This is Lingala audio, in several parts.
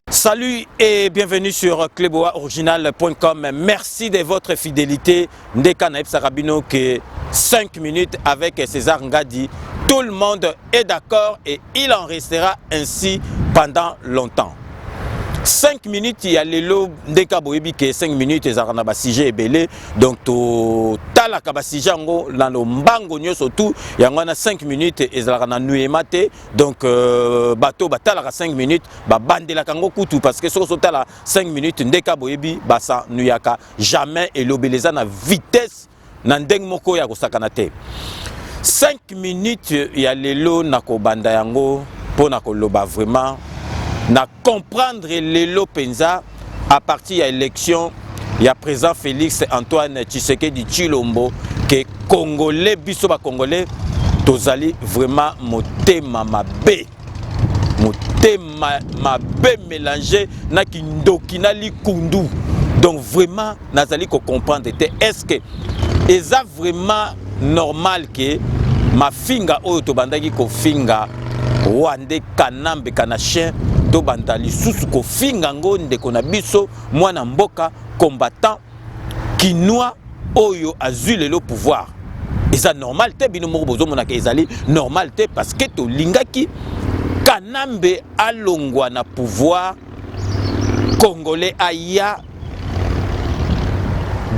Salut et bienvenue sur cluboaoriginal.com. Merci de votre fidélité. Ndeka Naïb Sarabino que 5 minutes avec César Ngadi. Tout le monde est d'accord et il en restera ainsi pendant longtemps. 5 minutes, il y a les lots Ndeka Boebi que 5 minutes, ils ont un sujet belé. Donc, tout la kabasije dans le mbango surtout il y a 5 minutes et ça na nuemate donc bateau batala 5 minutes ba bandela kango kutu parce que sur la 5 minutes Ndeka Boebi basa nuyaka jamais et l'obéleza na vitesse na ndeng moko ya kosakana te 5 minutes il y a les lots na ko banda yango pour na koloba vraiment na comprendre les lots penza à partir de l'élection. Il y a présent Félix Antoine Tshisekedi Tshilombo que Congolais, biso ba Congolais, tozali vraiment motema mabe. Motema mabe mélangé na kindoki na likundu. Donc vraiment, nazali ko comprendre est-ce que eza vraiment normal que ma finga oyo to bandaki ko finga wande kanambe kana chien to bandali susu ko finga ngonde kona biso mwana mboka combattant kinois oyo azule le pouvoir. Et ça normal te bino moko bozo monaka ezali normal te parce que to lingaki kanambe alongwa na pouvoir congolais aya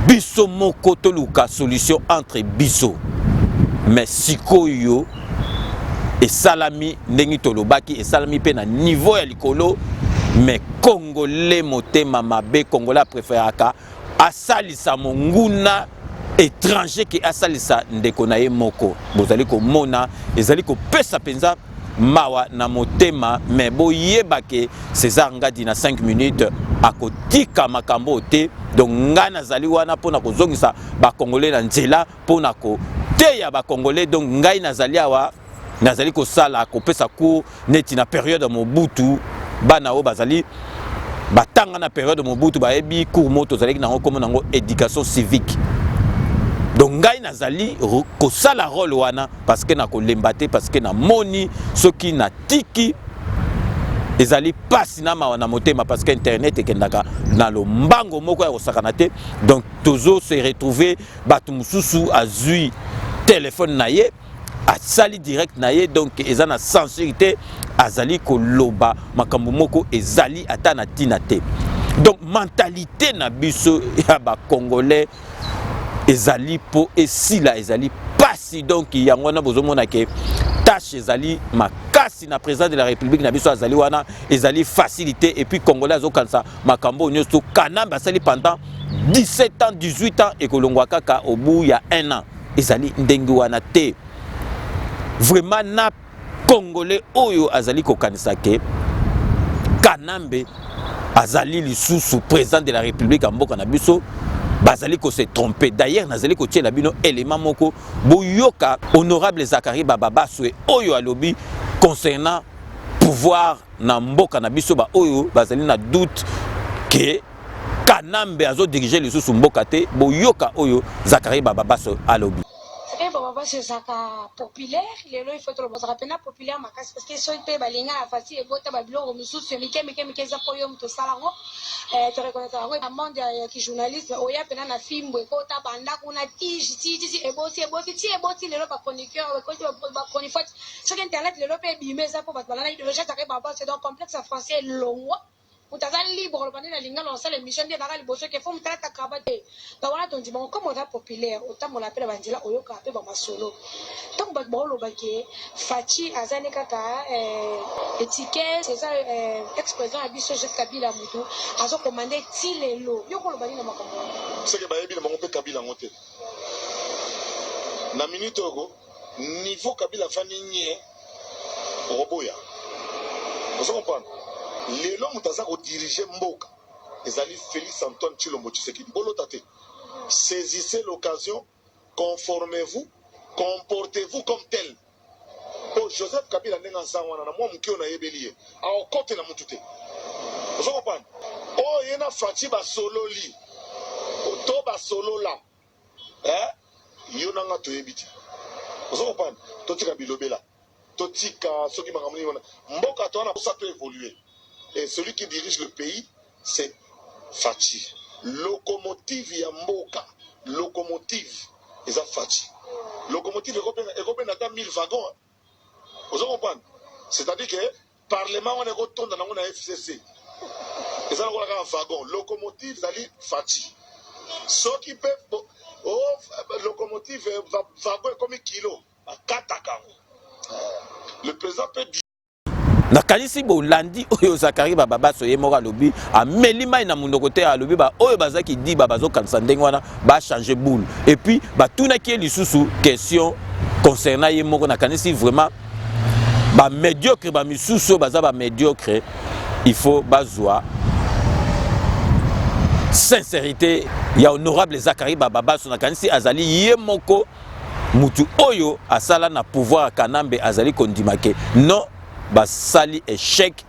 biso moko toluka solution entre biso mais sikoyo et salami ndengi tolobaki et salami pe na niveau ya likolo mais congolais motema mabe congolais préféré aka asalisa monguna étranger qui asalisa ndeko na ye moko bozali ko mona ezali ko pesa penza mawa na motema mais boyeba ke César Ngadi na 5 minutes akotika makambo te donc ngana zali wana pona ko zongisa ba congolais na nzela pona ko teya ba congolais donc ngai nazali awa nazali ko sala ko pesa cours neti na période Mobutu bana o bazali batanga na période Mobutu ba ebi cours moto zali na comme nango éducation civique donc ngai nazali ko sala rôle wana parce que na ko lembate parce que na moni soki na tiki ezali pasi na mawana motema parce que internet ekendaka na lo mbango moko ya kosakana te donc toujours se retrouver batu mususu azui téléphone na ye asali direct na ye donc ezana sensibilité azali koloba makambo moko ezali ata na tina te donc mentalité na biso ya ba congolais ezali po esila ezali pasi donc yango na bozomona ke tâche ezali makasi na président de la république na biso azali wana ezali facilité et puis congolais azokanisa makambo nyonso kanamba asali pendant 17 ans 18 ans et kolongwa kaka au bout ya 1 an ezali ndenge wana te vraiment na congolais oyo azali kokanisa ke kanambe azali lisusu président de la république en mboka na biso bazali ko se tromper d'ailleurs nazali ko tiela bino élément moko boyoka honorable Zakari Bababaswe oyo alobi concernant pouvoir na mboka na biso ba oyo bazali na doute que kanambe azo diriger lisusu mboka te boyoka oyo Zakari Bababaswe alobi. C'est ça populaire, il faut que le rappeler populaire parce que soit tu balinga facile et bote babilo musu sur mike za poyom to salango tu reconnais ça oui amende qui journaliste oya pena na film ko ta banda kuna ti e boti le pas chroniqueur ko ba chroniqueur sur internet le pe bimé ça pour batala le chat ça ba c'est donc complexe français long utazali libre le pandé na linga lancer l'émission de la liboso que faut me traiter kabate ba wana ton dimanche comme on a populaire autant on l'appelle bandila oyoka pe ba masolo donc ba bolo ba ke fachi azane kaka étiquette c'est ça ex-président abiso Joseph Kabila mutu azo commander tilelo yoko lo bani na makambo c'est que ba yebi na makompe Kabila ngote na minute ogo niveau Kabila fani nye roboya vous comprenez. Les hommes qui dirigé Mboka, ezali Félix Antoine Tshilombo Tshisekedi. Saisissez l'occasion, conformez-vous, comportez-vous comme tel. Pour Joseph Kabila n'est pas moi muki on a yebelié. A côté la mutute. Vous comprenez? Oh, il y a Fati Basolo li. Oto Basolo là. Yonanga to ebiti. Vous comprenez? Totika bilobela. Totika soki makamuni wana. Mboka to na pour ça peut évoluer. Et celui qui dirige le pays, c'est Fati. Locomotive ya mboka. Locomotive. Eza Fati. Locomotive européenne a 1000 wagons. Vous comprenez? C'est-à-dire que Parlement on est retourné dans la FCC. Ils ont un wagon. Locomotive, c'est Fati. Ceux qui peuvent. Locomotive, wagon comme un kilo. À 4 Le président peut dire. Nakanisi bolandi oyo Zakari Baba soye mora lobi a melima na mundokote a lobi ba oyo bazaki di baba zo kanisa ndenge wana ba changer boule et puis ba tuna ki lisusu question concernant ye moko nakanisi vraiment ba médiocre ba misusu baza ba médiocre il faut bazwa sincérité ya honorable Zakari Baba so nakanisi azali ye moko mutu oyo asala na pouvoir kanambe azali kondimake non basali échec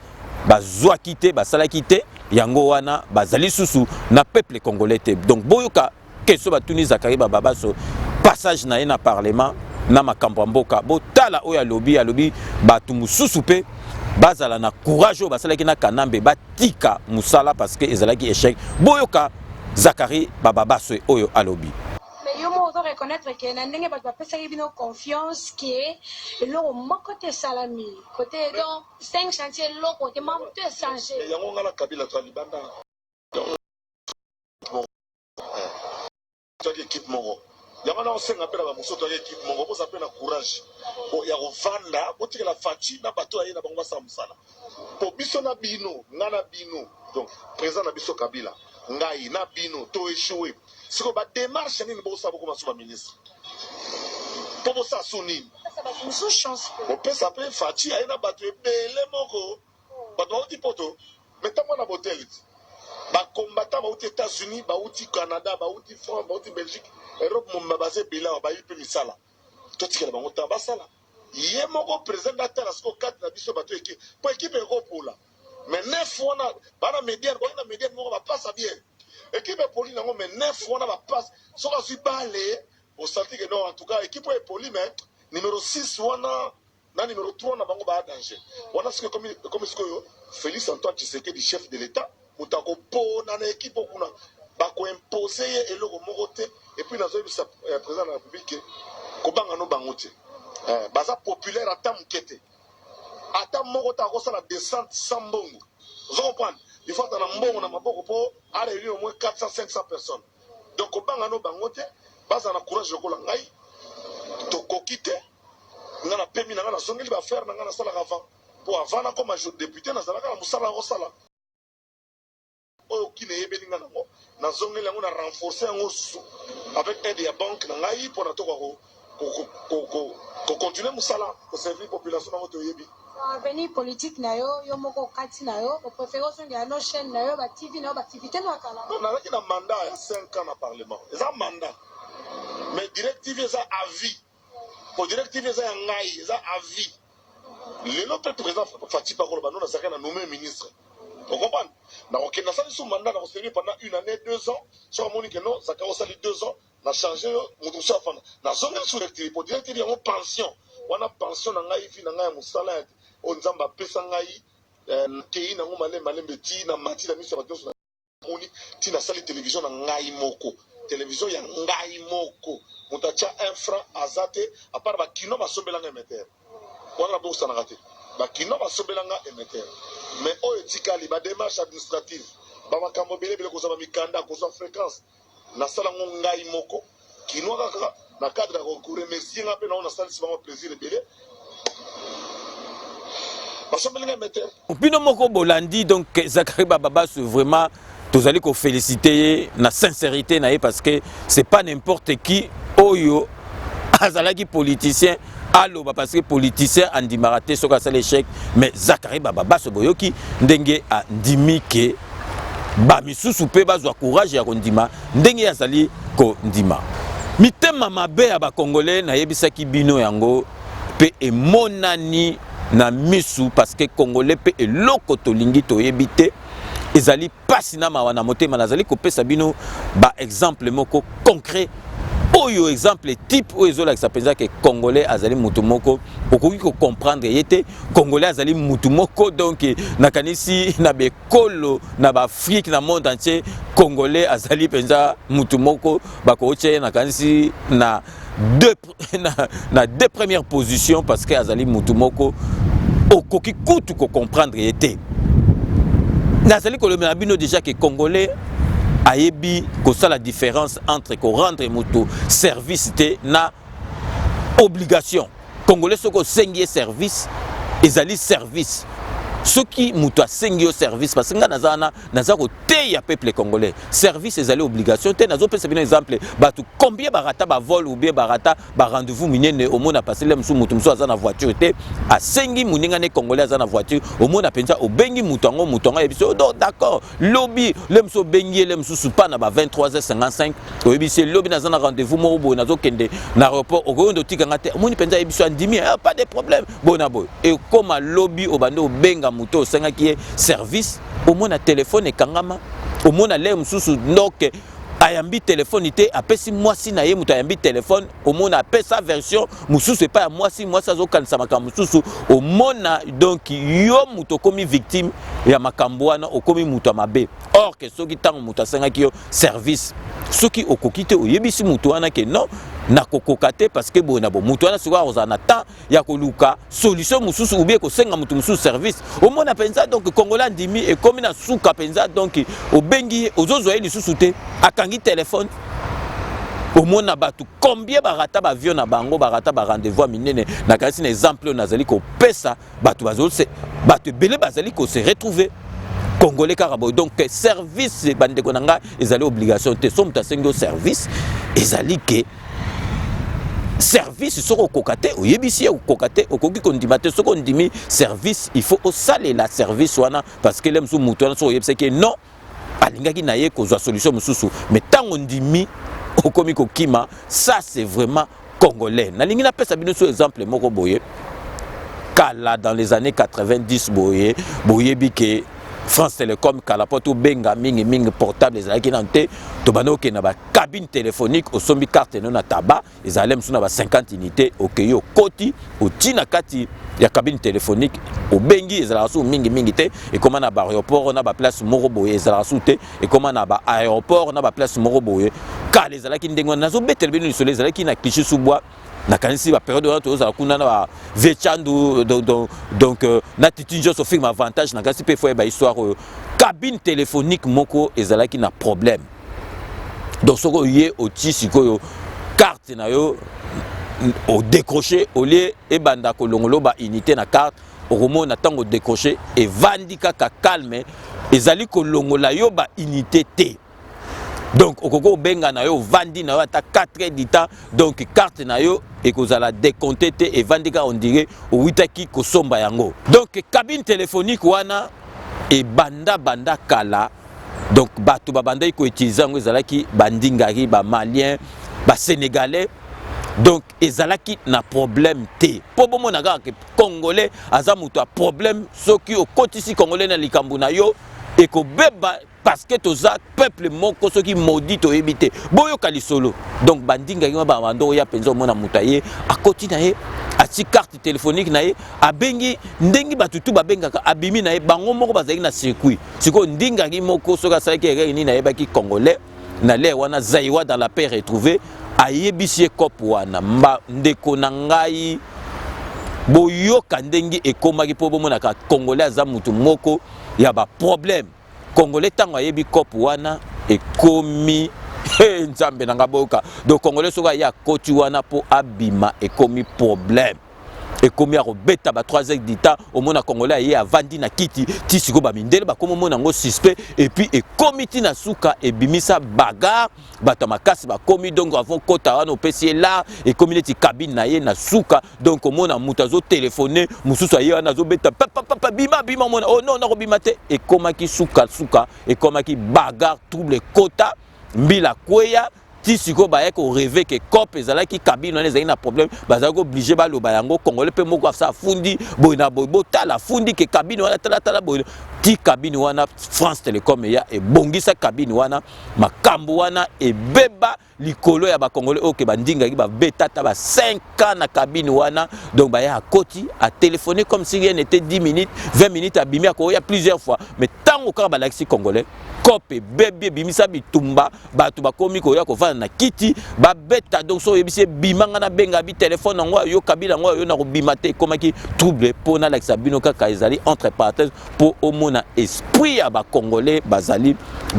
bazwa quitté basala quitté yango wana bazali susu na peuple congolais te donc boyoka question batuni Zakari Baba so passage na na parlement na makambo mboka botala oyo alobi batu mususu pe bazala na courage oyo basalaki na kanambe batika musala parce que ezalaki échec boyoka Zakari Baba so oyo alobi. On doit reconnaître que Nandenge va passer une confiance qui est le côté salami côté donc 5 chantiers le côté même de changer il y a on a la Kabila Talibanda toi équipe mongo il y a on s'en appelle ba muso toi équipe mongo pour s'appeler na courage pour ya rovanda pour tirer la Fati na bato ayi na bango sa musala pour biso na bino ngana bino donc président na biso Kabila ngai na bino to échoué. Si on va démarcher, nous allons beaucoup de ministre. Pour ça, Souni. On peut s'appeler Fati, il y a un bateau, belé moko. Bateau outi poto. Mettez-moi dans l'hôtel. Ba combattant ba outi États-Unis, ba outi Canada, ba outi France, ba outi Belgique, Europe mon basé bilan, ba yipe misala. Tout ce qui est ba outi basala. Yé moko président la terre, asko 4 na biso bateau équipe. Pour équipe Europe là. Mais 9 fois na, ba na médiane, ba na médiane moko ba passe bien. Équipe est polie, mais 9 fois on va passer. Si on suit balé, on sentit que non, en tout cas, l'équipe est polie, mais numéro 6, on a numéro 3, on a un danger. On a ce que, comme ce que Félix Antoine Tshisekedi, chef de l'État, on a une équipe, on a imposé et le moroté, et puis on a le président de la République, on a bangoté. Baza populaire à Tamkete. À Tamorote, à la descente sans bongo. Vous comprenez? Il faut que on a pour aller au moins 400-500 personnes. Donc, on a un bangote, base en courage de Kolangai, to kokite, on a permis de faire un sala avant. Pour avant, comme un député, on a un sala au sala. Qui n'est pas na zone on a renforcé avec aide de la banque pour continuer musala pour servir la population dans notre yebi. Avenir politique na yo moko kati na yo au préférence on a nos chaînes na yo ba TV na yo ba activité na kala. Non na ki na mandat 5 ans na parlement. Ça mandat. Mais directive ça à vie. Pour directive ça ngai ça à vie. Le nom président Fati Pakolo ba non na saka na nommé ministre. Vous comprenez? Donc, on a sali sous mandat, on a servi pendant 1 année, 2 ans. Sur Monique, non, ça a sali 2 ans. On a changé, on a changé. On a zone sous l'activité. Pour dire qu'il y a une pension. On a pension, on a une pension, on a une pension, on a une pension, on a une pension, on a une pension, on a une pension, télévision, on a une moko. Télévision, il y a une moko. On a un franc à zate, à part le kino, on a un émetteur. On a beaucoup de raté. Bakino va sobelanga émetteur. Mais au etikali ba démarche administrative ba makambo belé belé ko za mikanda ko za fréquence na sala ngai moko kino kaka na cadre ko remercier ngape na on a sala si ba plaisir belé ba sobelanga émetteur. Pino moko bolandi donc Zakari Baba c'est vraiment tous allez ko féliciter na sincérité na parce que c'est pas n'importe qui oyo azalaki politicien. Allo parce que politicien andimaraté sur l'échec mais Zakari Baba ce boyoki ndenge a ndimike ba misusu pe bazwa courage ya kondima ndenge azali ko ndima mitema mabe ya ba congolais na yebisaki bino yango pe emonani na misu parce que congolais pe eloko tolingi to yebite ezali pasi na mawa na motema nazali kopesa bino ba exemple moko concret oyo exemple type oyo ezolakisa mpenza ke congolais azali mutu moko okoki comprendre yete congolais azali mutu moko donc nakanisi na bekolo na baafrike na monde entier congolais azali mpenza mutu moko bakootye nakanisi na deux premières positions parce que azali mutu moko okoki kutu ko comprendre yete nazali kolomela bino déjà que congolais ayebi kosa la différence entre ko rendre mutu service te na obligation congolais soko sengi service ezali service soki mutu asengi yo service parce que nga naza koteya peuple congolais service ezali obligation te nazopesa bino exemple batu combien barata ba vol ou bien barata ba rendez-vous minene omona passer musu mutu musu aza na voiture te asengi muninga ne congolais aza na voiture omona penza obengi mutu ngo yebiso d'accord lobby le musu bengi le musu pa na ba 23h55 oyebisi lobby naza na rendez-vous mo bo nazo kende na aéroport okondo tikanga te omoni penza yebiso andimi pas de problème bona boy et comme lobby obande obenga muto senga qui est service au moins na téléphone ekangama au moins na le mususu donc ayambi téléphone ité apesi mwasi na ye muto ayambi téléphone au moins na pesa version mususu pas mwasi azo kanisa makambo mususu au moins donc yo muto komi victime ya makambo wana okomi muto mabe or que soki tango muto senga ki yo service soki okokite oyebisi muto wana ke non na kokokate parce que bona bo mutu wana sikoa ozana temps ya koluka solution mususu ou bien ko senga mutu mususu service au moins na penza donc congolais ndimi et comme na suka penza donc obengi ozozo eli susu te akangi téléphone au moins na batu combien barata ba avion na bango barata ba rendez-vous minene na kasi na exemple nazali ko pesa batu bazose batu belé bazali ko se retrouver congolais carabo donc service bande konanga ezali obligation te somme ta sengo service ezali ke service soko kokate oyebisi kokate okoki kondimate soko ndimi service il faut osaler la service wana parce que lemsu mutu wana soko yebise ke non alingaki na ye kozwa solution mususu mais tango ndimi okomi kokima ça c'est vraiment congolais nalingi na pesa bino so exemple moko boye kala dans les années 90 boye bike France Télécom kalapoto benga mingi portable ezalaki na te to banoke na ba cabine téléphonique au sombi carte non na taba ezalem suna ba 50 unités okeyo koti otina kati ya cabine téléphonique au bengi ezala su mingi te et comment na ba aéroport na ba place moko boye ezala su te et comment na ba aéroport na ba place moko boye kala ezalaki ndengo nazo betel bino lisole ezalaki na cliché sous bois na kanisi ba période wana toza kuna na vechandu donc na titinjo so film avantage na kanisi pe foi ba histoire cabine téléphonique moko ezalaki na problème donc soko yé oti sikoyo carte na yo au décrocher au lieu e banda ko longolo ba unité na carte au na tango décrocher et vandika ka calme ezali ko longola yo ba unité T. Donc okoko benga na yo vandi na yo ata 4 heures du temps donc carte na yo et kozala décompté et vandika on dirait o witaki ko somba yango donc cabine téléphonique wana et banda kala donc bato babanda ko utiliser ngo ezalaki bandingari ba malien ba sénégalais donc ezalaki na problème te po bomo na ga congolais azamuto a problème soki okotisi congolais na likambu na yo et ko beba parce que toza peuple moko soki maudit to ebité boyo kalisolo donc bandinga ngwa ba bando ya penzo mona mutaye akoti na ye ati carte téléphonique na ye abengi ndengi batutu babengaka abimi na ye bango moko bazali na circuit siko ndinga ngi moko soka salaki réuni na ye baki congolais na le wana zaiwa dans la paix retrouvée ayebisi kop wana mba ndeko na ngai boyoka ndengi ekomaki po bomona ka congolais aza mutu moko ya ba problème congolais tango ayebi kop wana ekomi nzambe nanga boka donc congolais soka ya koti wana po abima ekomi problème ekomi a robeta ba 3 heures du temps au mona congolais ye avandi na kiti ti siko ba mindele ba komo mona ngo suspect et puis ekomi ti na suka e bimisa bagarre bata makasi ba komi donc avant kota wana opesi là et komi ti cabine na ye na suka donc au mona mutazo téléphoner mususu ye wana zo beta papa bima mona oh non na robima te e komaki suka e komaki bagarre trouble kota mbila kweya ti siko ba ko rêver que cop ezalaki cabine on ezali na problème bazako obligé baloba yango congolais pe moko afsa fundi boina boy botala fundi que cabine wana tala boy ti cabine wana France Télécom ya e bongisa cabine wana makambo wana e beba likolo ya ba congolais oke bandinga ki ba betata ba 5 ans na cabine wana donc ba ya koti a téléphoné comme si rien n'était 10 minutes 20 minutes a bimi ko ya plusieurs fois mais tango ka ba laxi congolais kope bébé bimisa bitumba batu bakomi ko ya ko vana na kiti ba beta donc so yebise bimanga na benga bi téléphone ngo yo kabila ngo yo na ko bimate komaki trouble pona la sabino kaka ezali entre parenthèses pour omona esprit ya ba congolais bazali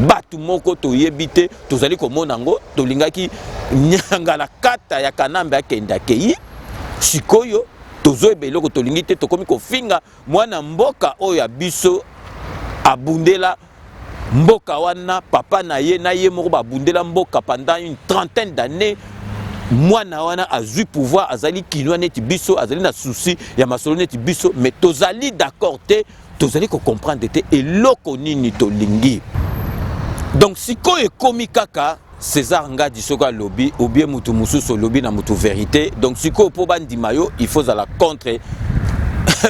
batu moko to yebite tozali ko monango to lingaki nyangala kata ya kanambe akenda kei sikoyo tozo ebeloko to lingite to komi ko finga mwana mboka oyo ya biso abundela mboka wana papa na ye moko babundela mboka pendant une trentaine d'années mwana wana azui pouvoir azali kinwa neti biso azali na souci ya masolo neti biso mais tozali d'accord te tozali ko comprendre te eloko nini tolingi donc siko ekomi kaka César Ngadi soka lobby ou bien mutu mususu lobby na mutu vérité donc siko po bandima yo il faut la contre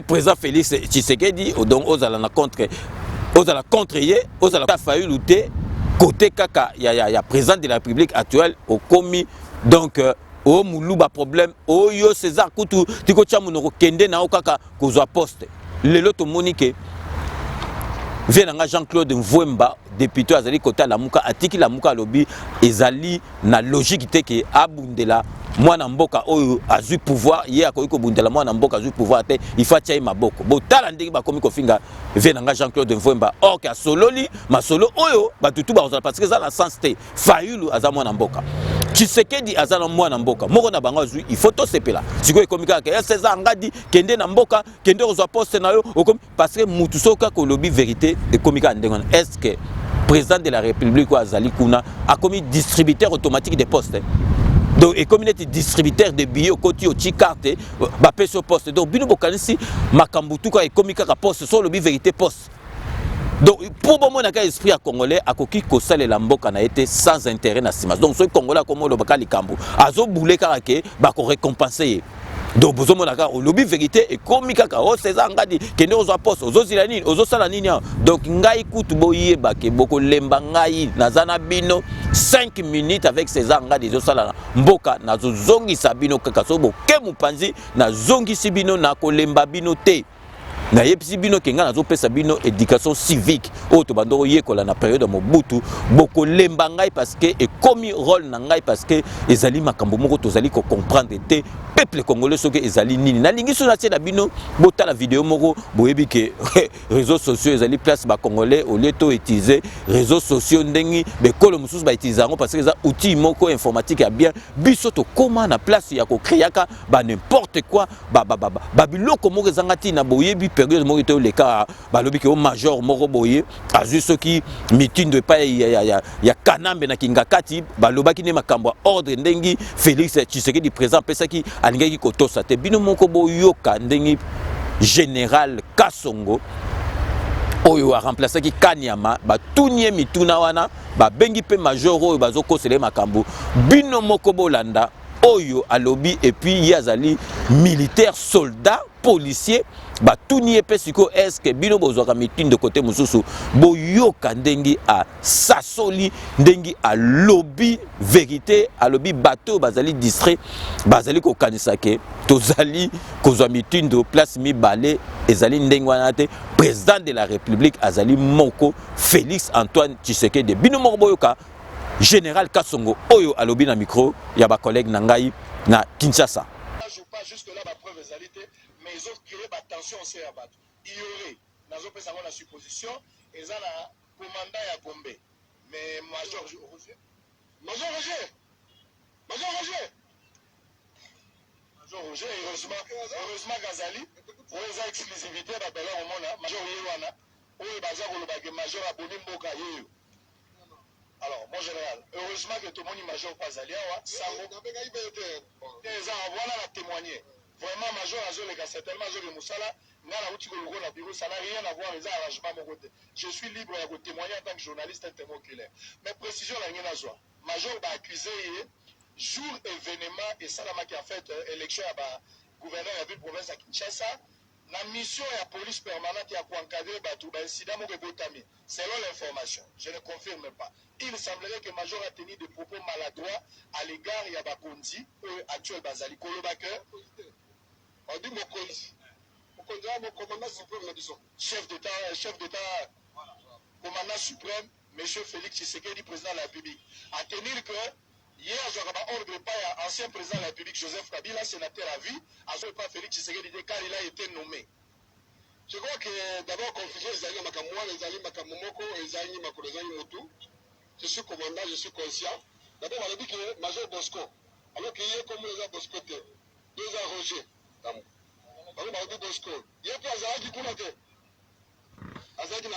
président Félix Tshisekedi donc ozala na contre ozala contre-ye, ozala failli lutter côté kaka ya président de la République actuelle au commis donc au muluba problème au yo César Kutu tiko chamunoko kende na okaka kozwa poste lelo to monike venanga Jean-Claude Mvwemba député azali côté la muka atiki la muka lobby ezali na logique te ke abundela mwana mboka oyo azui pouvoir ye akoki kobundela mwana mboka azui pouvoir te il faut tia maboko botala ndenge bakomi kofinga venanga Jean-Claude Mvwemba or ka sololi masolo oyo batutu bazala parce que ça la sens te Fayulu aza mwana mboka Tshisekedi aza na mwana mboka moko na bango azui il faut to sepela siko ekomi kaka ya César Ngadi kende na mboka kende kozwa poste na yo parce que mutu soka ko lobby vérité ekomi ka ndengona est-ce que président de la République azali kuna a commis distributeur automatique des postes donc et comme il était distributeur de billets au côté au carte ba peso poste donc bino bokanisi makambutu ka ekomi kaka poste sur le vérité poste donc pour bon monaka esprit à congolais akoki ko salela mboka na été sans intérêt na sima donc ce congolais comme le bakali kambu azo boulé kaka ke ba ko récompenser donc bozo monaka au lobby vérité et komi kaka o César Ngadi kende ozo poste ozo zilani ozo sala nini donc ngai kutu boyeba ke boko lemba ngai nazana bino 5 minutes avec César Ngadi ozo sala mboka nazo zongi sabino kaka so boke mupanzi na zongi sibino na kolemba bino te na yepsi bino kenga nazo pesa bino éducation civique o to bandoko yekola na période Mobutu boko lemba ngai parce que et komi rôle na ngai parce que ezali makambo moko tozali ko comprendre te peuple congolais soki ezali nini na lingi so na tie na bino bota la vidéo moko boyebi ke réseaux sociaux ezali place ba congolais au lieu to utiliser réseaux sociaux ndengi be kolo mususu ba utiliser ngo parce que ça outil moko informatique ya bien biso to koma na place ya ko créaka ba n'importe quoi ba biloko moko zangati na boyebi période moko to le cas balobi ke au major moko boye azu soki meeting de pa ya kanambe na kingakati balobaki ne makambo ordre ndengi Félix Tshisekedi président pesaki alingaki kotosa te bino moko boyoka ndengi général Kasongo oyo a remplacé ki Kanyama ba tunie mituna wana ba bengi pe major oyo bazoko sele makambo bino moko bolanda oyo alobi et puis yazali militaire soldat policier ba tunie pe siko est-ce que bino bozwaka mitinde côté mususu boyoka ndengi a sasoli ndengi a lobby vérité a lobby bateau bazali distrait bazali ko kanisa ke tozali kozwa mitinde place mibale ezali ndengi wana te président de la République azali moko Félix Antoine Tshisekedi bino moko boyoka Général Kasongo oyo alobi na micro ya ba collègue nangai na Kinshasa. Je pas jusque là ma preuve égalité mais ils ont créé la tension c'est à battre. Il y aurait nazo pesa la supposition et ça la commandant ya Gombe mais major Roger heureusement Gazali pour les exclusivité da bela au monde major yewana oyo baza ko lobake major aboni mboka yeyo. Alors, mon général, heureusement que tout le monde major Pazalia, voilà la témoigner. Vraiment, major Azoleka, c'est tellement major de Moussala, la bureau, ça n'a rien à voir avec les arrangements. Je suis libre de témoigner en tant que journaliste et témoin oculaire. Mais précision, la rien à voir. Major va accuser jour événement et ça qui a fait élection à gouverneur de la ville province à Kinshasa. La mission de la police permanente a encadrer les incidents qui selon l'information. Je ne confirme pas. Il semblerait que le major a tenu des propos maladroits à l'égard de Bakondi, actuel Bazali Kolobake. On dit Mokonzi. Mokonzi est mon commandant suprême. Chef d'État, commandant suprême, M. Félix Tshisekedi, président de la République. À tenir que hier, j'aurais ordre pas ancien président de la République, Joseph Kabila, sénateur à vie, à ce pas Félix Tshisekedi, car il a été nommé. Je crois que d'abord, confusion, les alliés Makamouan, les alliés Makamomoko, les alliés Makolezani Motu. Je suis commandant, je suis conscient. D'abord, on a dit que Major Bosco, alors qu'il y a comme les Bosco, 2 ans Roger. On a dit Bosco. Il y a pas Azaki Kounate. Azaki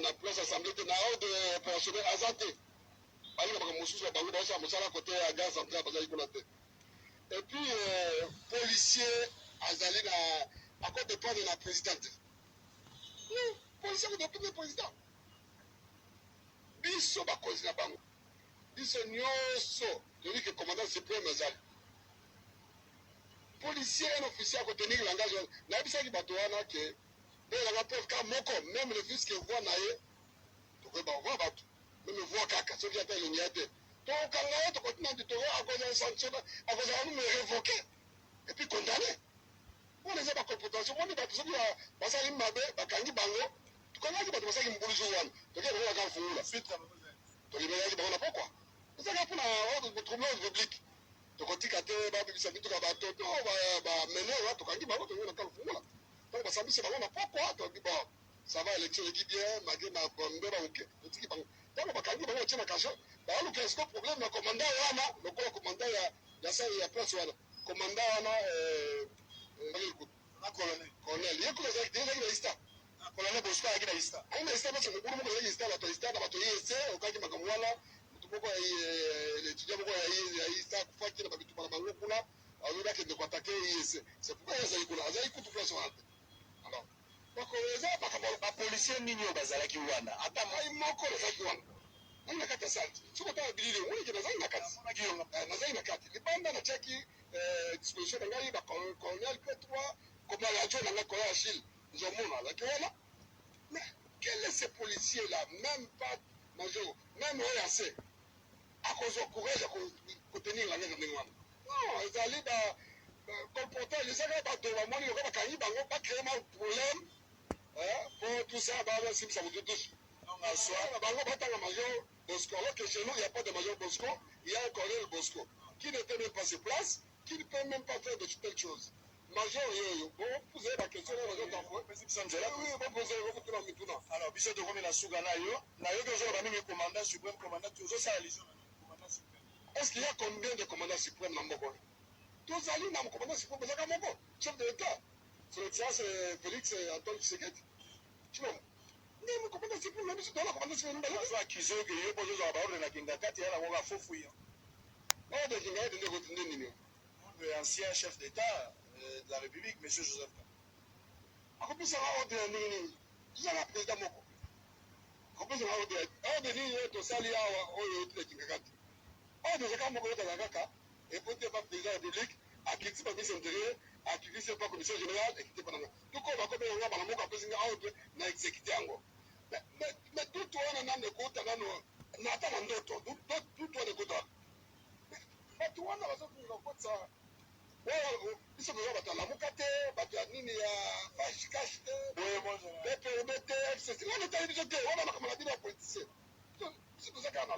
na place assemblée, na ordre opérationnel Azate. Et puis, policier, Azali, à quoi dépend de la présidente. Oui, policier, vous dépendez du président. Bisso, ma cause, la banque. Bisso, nyoso, je dis que le commandant suprême, Azali. Policier, un officier, à contenir le langage. N'a pas dit que que, dans la preuve, car même le fils qui voit naïe, tu peux pas voir, même voix kaka soki ata elongi ya te tokanga ye tokotina nti toko akozala sanction akozala nume révoqué et puis condamné wana eza bacomputation moni bato soki basali mabe bakangi bango tokangaki bato basalaki mbulusu wana toki bango baka mfungula tolibelaki bango na pokwa ezaka mpona trouble ordre public tokotika te babibisa mituka bato to bamene wa tokangi bango toki naka mfungula donc basambisi bango na pokwa toki bon ça va élection eki bien malgré ma bonde baoke totiki bango donc bakangi bango batie na kasho baoluka esko problème na commandant wana lokola commandant ya sali ya place wana commandant wana colonel ye kuna ezalaki na ista colonel bosco ayaki na ista ayi na ista parce mokulu moko ezalaki ista bato ista na bato ye ese okaki makambo wana motu moko étudiant moko ya ista akufaki na babituba na bango kuna azobi akende koatake ye ese c'est pourquoi ye azali kuna azali kutu place wana te alors bakoeza bapolisier nini oyo bazalaki wana ata mai moko nazalaki wana nani na kati ya sante soki otala bilili omonike nazali na kati nazali na kati libanda natiaki disposition na ngai bacolonel p3 komala adjoint na ngai colonel achille nzomona azalaki wana mais quel est ce policier là même pas major même oyo ase akozwa courage ya kotenir la ndenge ndenge wana non ezali comportage ezaka bato bamoni loka bakangi bango bacrée ma problème pour tout ça, si ça vous dit tous. Bango batanga major Bosco. Alors que chez nous, il n'y a pas de major Bosco, il y a un colonel Bosco qui n'était même pas sur place, qui ne peut même pas faire de telles choses. Major Yoyo, bon, vous avez la question de major d'enfant. Oui, bon, vous avez beaucoup de temps. Alors, bisous de Romy Nasugana, yo, le commandant suprême, commandant toujours ça, commandant suprême. Est-ce qu'il y a combien de commandants suprêmes dans Moko? Tous allés dans le commandant suprême, c'est comme Moko, chef de l'État. Son Excellence Félix Antoine Tshisekedi. Tu vois, mais mon commandant suprême, même si tu as la commandant suprême, tu as accusé que tu as posé la parole de Kingakati, tu as faux fouillant. Non, de Kingakati, tu as continué. L'ancien chef d'État de la République, M. Joseph Kabila. Après, ça va ordre de Nini. Tu as la président Moko. Après, ça va ordre de Nini, tu as sali à Kingakati. Ordre de Moko, tu as Kaka, et pour te faire président de la République, à qui tu vas bien s'intégrer. Activiste pas commission générale et qui pas dans tout comme va comme on va dans mon capacité à autre na exécuter ango mais tout toi na ne kota na no na ta na ndoto tout toi ne kota mais toi na baso ku kota ouais biso ko ba ta la mukate ba ta nini ya fash cash ouais moi je PPT c'est on est allé biso te on a comme la dire politicien c'est pour ça qu'on a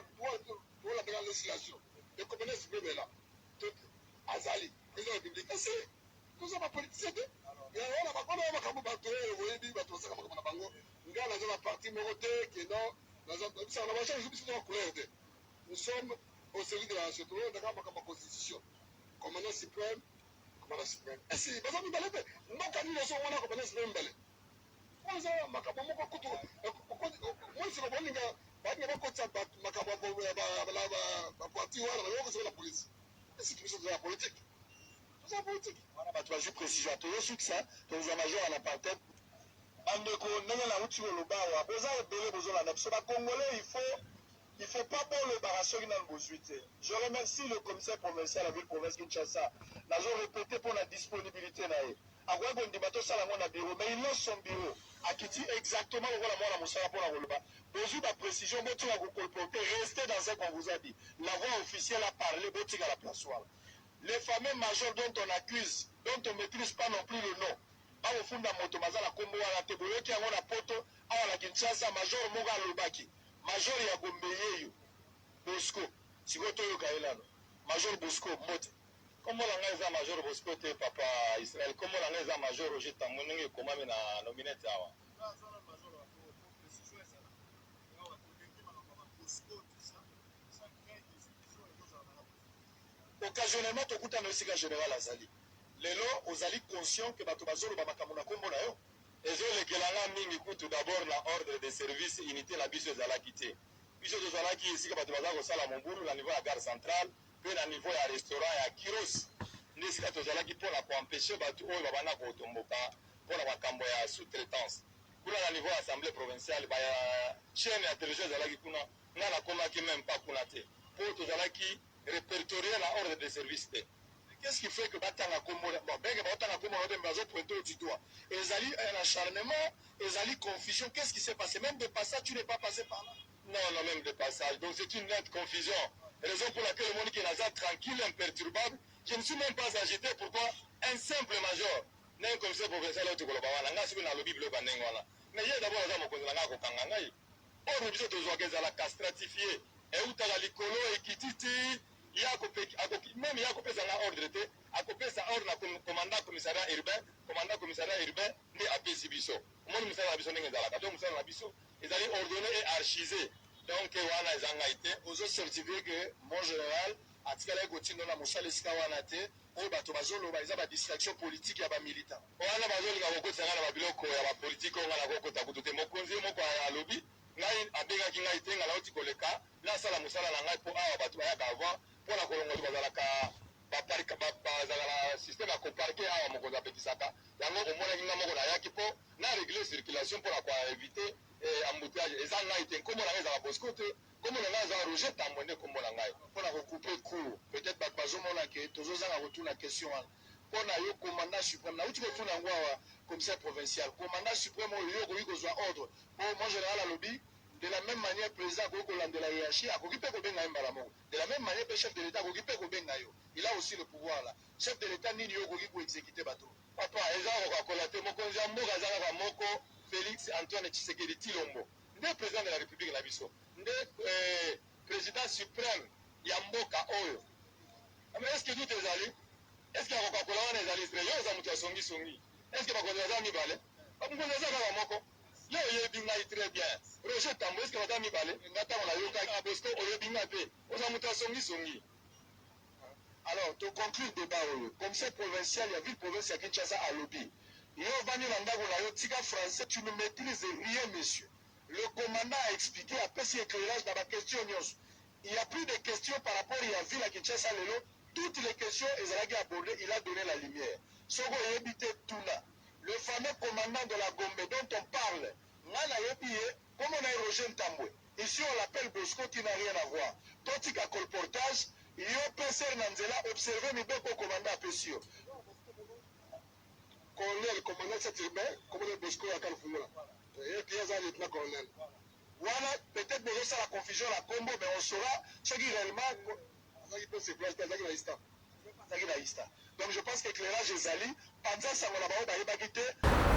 pour la grande législation et comme on est suprême là tout azali président de la République c'est tout ça va politiser te et on a pas on a comme bateau et oui bateau ça comme na bango nga na za parti morote que non na za ça na bacha je suis en couleur te nous sommes au service de la société de la constitution commandant suprême et si baza mi balete mboka ni leso wana commandant suprême balé on ça makabo moko kutu moi c'est pas ninga ba ninga ba kotsa makabo ba parti wana na yoko c'est la police c'est tout ça de la politique. Voilà, bah, tu vas juste préciser. Tu as su que ça, tu as un major en apartheid. Il faut pas bon le barrage dans le. Je remercie le commissaire provincial de la ville province Kinshasa. Nous avons répété pour la disponibilité. akoya kondima tosala yango na bureau, mais il lance son bureau akiti exactement lokola mwana mosala mpona koloba bozwi baprécision botika kokolporte, restez dans ce qu'on vous a dit. La voix officielle a parlé, botika la place wana. Les fameux majors dont on accuse, dont on ne maîtrise pas non plus le nom, au fond de moto mazala kombo wana te boyoki yango na poto awa na Kinshasa, major moko alobaki major ya Gombe yeyo Bosco siko toyoka elano major Bosco mbote kombo la ngai za major Bosco te papa Israël, kombo la ngai za major Roger Tambo ndenge komame na nominate awa occasionnellement tokutana esika général azali lelo ozali conscient que bato bazoloba makambo na kombo na yo ezolekelanga mingi kutu d'abord na ordre de service unité na biso ezalaki te biso tozalaki esika bato baza kosala mombulu na niveau ya gare centrale mpe na niveau ya restaurant ya Kiros nde esika tozalaki mpona koempêche bato oyo babanda kotomboka mpona makambo ya sous-traitance kuna na niveau ya assemblée provinciale baya chaîne ya télévision ezalaki kuna nga nakomaki même pas kuna te mpo tozalaki répertorié na ordre de service te. Qu'est-ce qui fait que Batanga Kombo, bon, ben que Batanga Kombo, on pointé au tutoie. Ezali un acharnement, ezali confusion. Qu'est-ce qui s'est passé? Même de passage, tu n'es pas passé par là? Non, non, même de passage. Donc c'est une nette confusion. Raison pour laquelle le monde qui est là, tranquille, imperturbable. Je ne suis même pas agité. Pourquoi? Un simple major. N'est comme ça pour faire ça, l'autre Kolobawana. N'a pas le Bible Banengwana. Mais il y a d'abord un homme qui a un Kangangaï. Or, nous disons toujours qu'ils ont castratifié. Et où tu as l'icolo et qui titi. Même il y a un ordre de sa ordre commandant commissariat urbain ni APC biso mon commissariat biso n'engagé la donc commissariat biso ils allaient ordonner et archiser donc wana ezanga été aux certifié que mon général atikala continue na mosala esika wana te oyo bato bazoloba eza ba distraction politique ya ba militant wana bazolinga kokotisa na ba biloko ya ba politique onga na kokota kutu te mokonzi moko ya lobby ngai abengaki ngai te ngala oti koleka nasala mosala na ngai po awa bato bayaka avant mpona kolongola bazalaka bazala système ya koparke awa mokonzi apetisaka yango omonaki nga moko nayaki mpo na réglé circulation mpona koevite embouteillage eza ngai te nkombo na ngai ezaka Bosco te nkombo na ngai eza Roger Tambo nde nkombo na ngai mpona kokoupe court peut-être bato bazomona ke tozozanga kotuna question wana mpona yo commandant suprême nauti kotuna yango awa commissaire provincial commandant suprême oyo yo okoki kozwa ordre po mon général alobi de la même manière président akoki kolandela hiérarchie akoki mpe kobenga ye mbala moko de la même manière mpe chef de l'état akoki mpe kobenga yo il a aussi le pouvoir là chef de l'état nini yo okoki koexécute bato papa eza kokakola te mokonzi ya mboka aza kaka moko Félix Antoine Tshisekedi Tshilombo nde président de la république na biso nde président suprême ya mboka oyo mais est ce que tout ezali est ce que akokakola wana ezali stré yo eza moto ya songisongi est ce que bakonzi aza mibale bamokonzi aza kaka moko yo oyebi ngai très bien Roger Tambo est ce que baza mibale nga ntango nayokaki Bosco oyebi ngai mpe oza moto ya songisongi. Alors, to conclure le débat, commissaire provincial, il y a ville provinciale ya Kinshasa à lobby. Yo vani na ndako na yo tika français, tu ne maîtrises rien, monsieur. Le commandant a expliqué, a passé éclairage dans la question. Il n'y a plus de questions par rapport à la ville à Kinshasa lelo. Toutes les questions, ils ont abordé, il a donné la lumière. Soko yebite Tuna, le fameux commandant de la Gombe dont on parle, Nana Yebiye, comme on a Roger Tamboué. Ici, on l'appelle Bosco qui n'a rien à voir. Totika colportage. Il y a PC Nanzela observé mes deux commandants à Pessio. Colonel, commandant cette urbain, commandant Bosco à Kalfumula. Il y a un lieutenant colonel. Voilà, peut-être que c'est la confusion, la combo, mais on saura ce qui réellement. Donc je pense que l'éclairage est allé.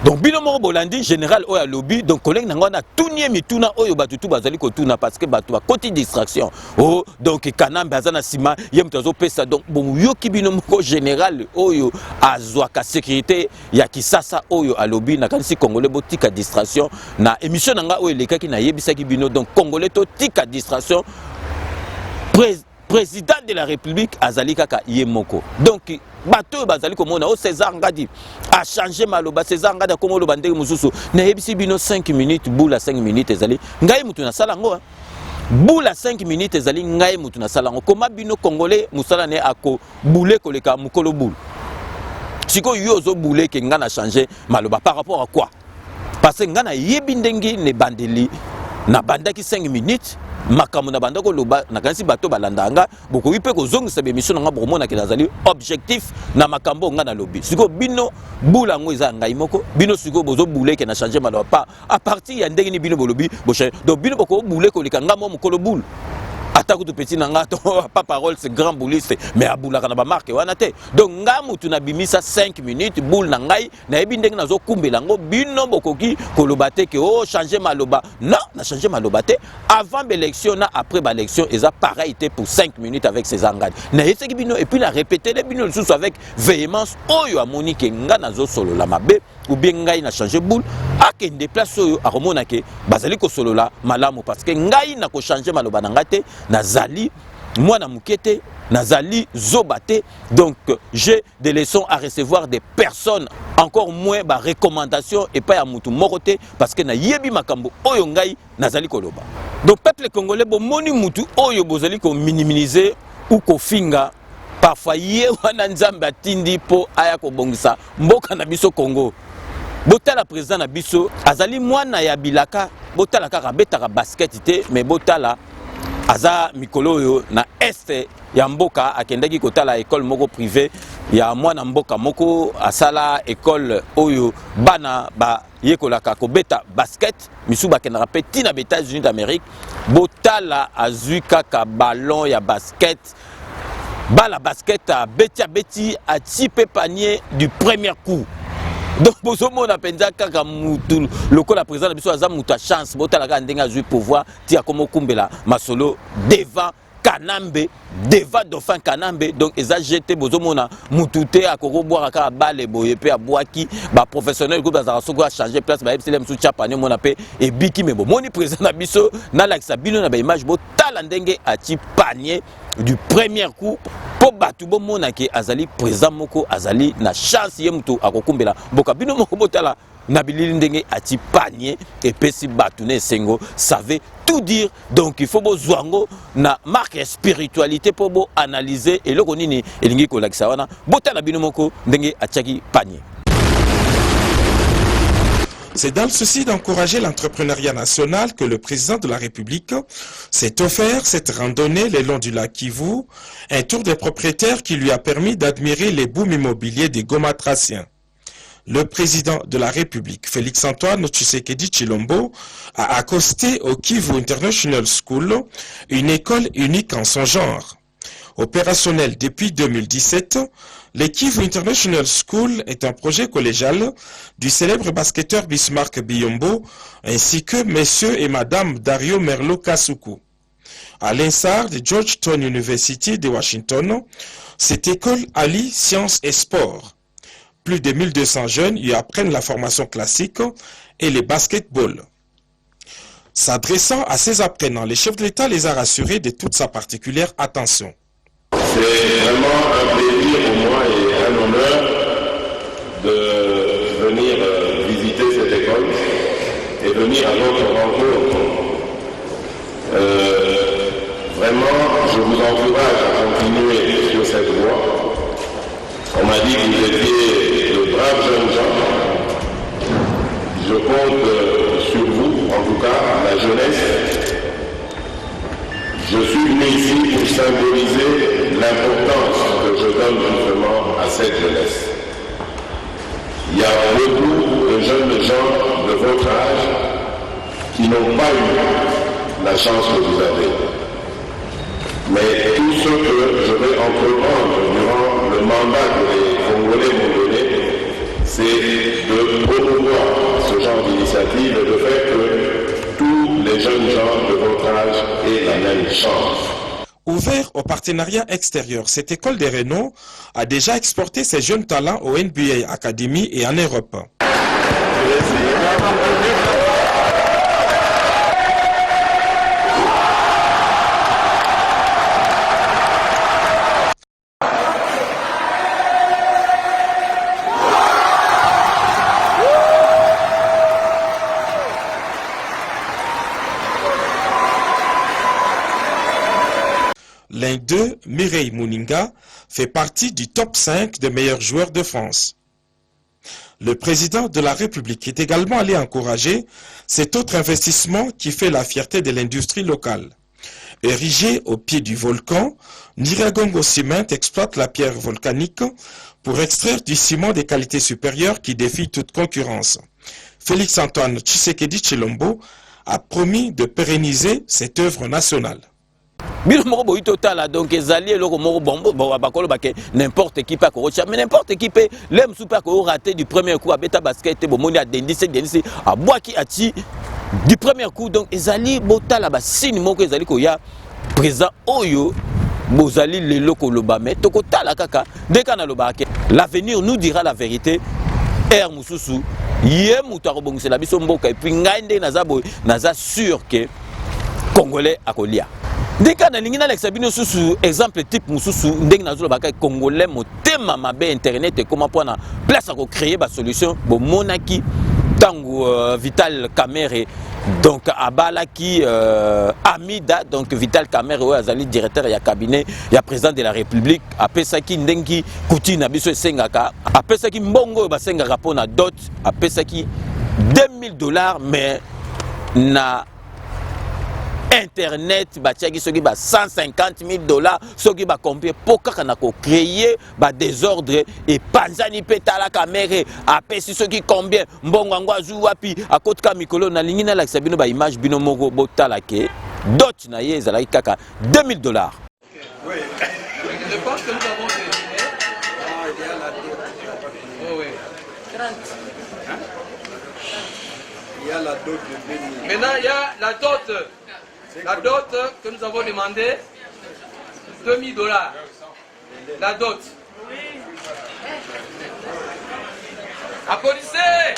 Donc binomo bolandi général oya lobby donc collègue nangwana tunie mituna oyo batutu bazali kotuna parce que batu ba côté distraction oh donc kanambe azana sima yemtazo pesa donc bon yoki binomo général oyo azwaka sécurité ya kisasa oyo a lobby na kanisi congolais botika distraction na émission nanga oyo lekaki na yebisaki bino donc congolais to tika distraction président de la République azali kaka yemoko donc bateau bazali komona o César Ngadi a changé maloba César Ngadi comme lo bandé mususu na yebisi bino 5 minutes boula 5 minutes ezali ngai mutu na salango boula 5 minutes ezali ngai mutu na salango koma bino congolais musala ne ako boule koleka mukolo boule siko yozo boule ke ngana changer maloba par rapport à quoi parce que ngana yebi ndengi ne bandeli na bandaki 5 minutes makambo na bandako loba na kanisi bato balandanga boko ipe ko zongisa be mission nga bomona ke nazali objectif na makambo nga na lobi siko bino bula ngo eza ngai moko bino siko bozo bule ke na changer maloba pas à partir ya ndenge ni bino bolobi bo donc bino boko bule ko lika nga mo mokolo bule attaque tout petit nanga pas parole c'est grand bouliste mais aboula kana ba marque wana te donc nga mutu na bimisa 5 minutes boule na ngai na ebi ndenge nazo kumbela ngo bino bokoki koloba te ke oh changer maloba non na changer maloba te avant l'élection na après l'élection eza pareil te pour 5 minutes avec ces engagés na yeseki bino et puis na répéter les bino sous avec véhémence oyo amoni ke nga nazo solo la mabe ou bien ngai na changer boule akende place oyo akomona ke bazali ko solo la malamu parce que ngai na ko changer maloba na ngate nazali mwana mukete nazali zobate donc j'ai des leçons à recevoir des personnes encore moins ba recommandation et pas ya mutu morote parce que na yebi makambo oyo ngai nazali koloba donc peuple congolais bo moni mutu oyo bozali ko minimiser ou ko finga parfois ye wana nzambe atindi po aya ko bongisa mboka na biso Congo botala président na biso azali mwana ya bilaka botala kaka betaka basket te mais botala aza mikolo yo na este ya mboka akendaki kotala école moko privé ya mwana mboka moko asala école oyo bana ba yekolaka kobeta basket misu bakendaka pe tina ba États-Unis d'Amérique botala azui kaka ballon ya basket bala basket a beti a type panier du premier coup. Donc bozomo na penza kaka mutu lokola président na biso aza mutu a chance botala ka ndenga zui pouvoir tia komo kumbela masolo devant Kanambe devant dauphin Kanambe donc eza jeté bozomo na mutu te akoko boire ka balle boye pe abwaki ba professionnel ko bazara soko a changer place ba epsele msu chapane mona pe e biki mebo moni président na biso na lakisa bino na ba image botala ndenge a ti panier du premier coup po batu bo mona ke azali président moko azali na chance ye mutu akokumbela mboka bino moko botala na bilili ndenge ati panier et pesi batu ne sengo savait tout dire donc il faut bozwango na marque spiritualité pour bo analyser et loko nini elingi ko lakisa wana botala bino moko ndenge atiaki panier. C'est dans le souci d'encourager l'entrepreneuriat national que le président de la République s'est offert cette randonnée le long du lac Kivu, un tour des propriétaires qui lui a permis d'admirer les booms immobiliers des Gomatraciens. Le président de la République, Félix-Antoine Tshisekedi Tshilombo, a accosté au Kivu International School, une école unique en son genre. Opérationnel depuis 2017, le Kivu International School est un projet collégial du célèbre basketteur Bismarck Biyombo ainsi que messieurs et madame Dario Merlo Kasuku. À l'instar de Georgetown University de Washington, cette école allie sciences et sport. Plus de 1200 jeunes y apprennent la formation classique et le basketball. S'adressant à ces apprenants, le chef de l'État les a rassurés de toute sa particulière attention. C'est vraiment un plaisir pour moi et un honneur de venir visiter cette école et venir à votre rencontre. Vraiment, je vous encourage à continuer sur cette voie. On m'a dit que vous étiez de braves jeunes gens. Je compte sur vous, en tout cas, la jeunesse. Je suis venu ici pour symboliser l'importance que je donne justement à cette jeunesse. Il y a beaucoup de jeunes gens de votre âge qui n'ont pas eu la chance que vous avez. Mais tout ce que je vais entreprendre durant le mandat que les Congolais m'ont donné, c'est de promouvoir ce genre d'initiative et de faire que tous les jeunes gens de votre âge aient la même chance. Ouvert au partenariat extérieur, cette école de Renault a déjà exporté ses jeunes talents au NBA Academy et en Europe. L'un d'eux, Mireille Mouninga, fait partie du top 5 des meilleurs joueurs de France. Le président de la République est également allé encourager cet autre investissement qui fait la fierté de l'industrie locale. Érigé au pied du volcan, Nyiragongo Cement exploite la pierre volcanique pour extraire du ciment de qualité supérieure qui défie toute concurrence. Félix-Antoine Tshisekedi Tshilombo a promis de pérenniser cette œuvre nationale. Bino moko boyi totala donc ezali eloko moko bombo bakolo bake n'importe qui pas kocha mais n'importe qui peut l'aime super ko raté du premier coup abeta basket bomoni a dendisi a boaki ati du premier coup donc ezali botala ba signe moko ezali ko ya présent oyo bozali lelo ko loba mais tokotala kaka deka na loba ke l'avenir nous dira la vérité er mususu ye mutu akobongisela biso mboka et puis ngai nde naza sûr que congolais akolia. Dès qu'on a l'exabino sous exemple type mususu ndeng na zolo baka congolais motema mabe internet et comment pour na place à créer ba solution bo monaki tango Vital Kamerhe donc abalaki Amida donc Vital Kamerhe o azali directeur ya cabinet ya président de la République apesaki ndengi kuti na biso esengaka apesaki mbongo basengaka pona dot apesaki $2000 mais na Internet, batiaki soki ba $150,000, soki ba combien pour kaka ko créer ba désordre et panzani petala kamere apesi soki combien mbongo ngwa zu wapi akotka mikolo na lingi na lakisa bino ba image bino moko botala ke dot na ye ezalaki kaka $2000. Oui. Je pense que nous avons fait. Il y a la dot. Oh oui. 30. Hein? Il y a la dot de 2000. Maintenant, il y a la dot. La dot que nous avons demandé, $2000. La dot. Applaudissez!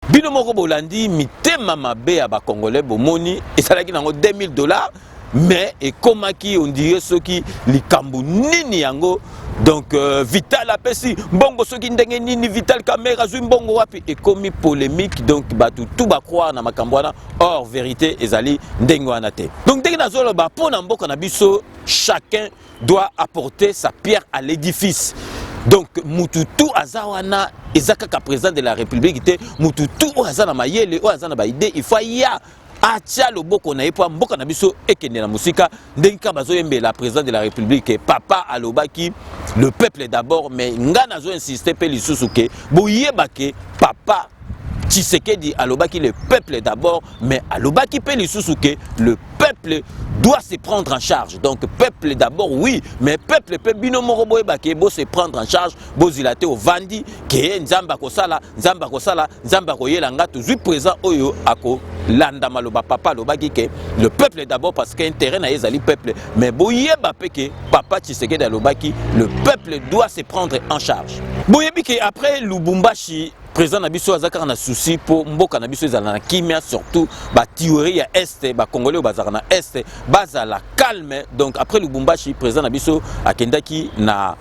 Bino moko bolandi mitema mabe ya ba congolais bomoni esalaki nango $2000 mais ekomaki on dirait soki likambo nini yango donc Vital apesi mbongo soki ndenge nini Vital Kamerhe azui mbongo wapi ekomi polémique donc batu tout ba croire na makambo wana or vérité ezali ndenge wana te donc ndenge nazolo ba pona mboka na biso chacun doit apporter sa pierre à l'édifice. Donc mututu azawana ezakaka président de la République te mututu o azana mayele o azana ba idée il faut ya atia loboko na yepa mboka na biso ekende na musika ndenge bazo yembe la président de la République papa alobaki le peuple d'abord mais ngana zo insister pe lisusu ke boyeba ke papa Tshisekedi alobaki le peuple d'abord mais alobaki pe lisusu ke le peuple doit se prendre en charge. Donc peuple d'abord oui, mais peuple peut bino moko boyeba ke bo se prendre en charge, bo zilate au vandi ke nzamba kosala koyela ngatu zui présent oyo ako landa maloba papa alobaki ke le peuple d'abord parce que intérêt na ezali peuple mais boyeba pe ke papa Tshisekedi alobaki le peuple doit se prendre en charge. Boyebi ke après Lubumbashi président Nabiso azakar na souci pour mboka Nabiso ezala na kimia surtout ba théorie ya est ba congolais bazaka na est bazala calme donc après Lubumbashi président Nabiso akendaki na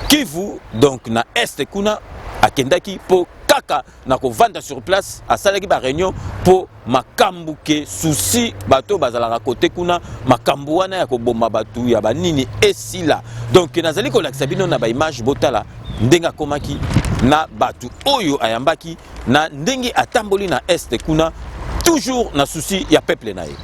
Kivu donc na est kuna akendaki po kaka na ko vanda sur place asalaki ba réunion po makambu ke souci bato bazala côté kuna makambu wana ya ko bomba batu ya banini esila donc nazali ko lakisa bino na ba image botala ndenga komaki na batu oyo ayambaki na ndenge atamboli na est kuna toujours na souci ya peuple na ye.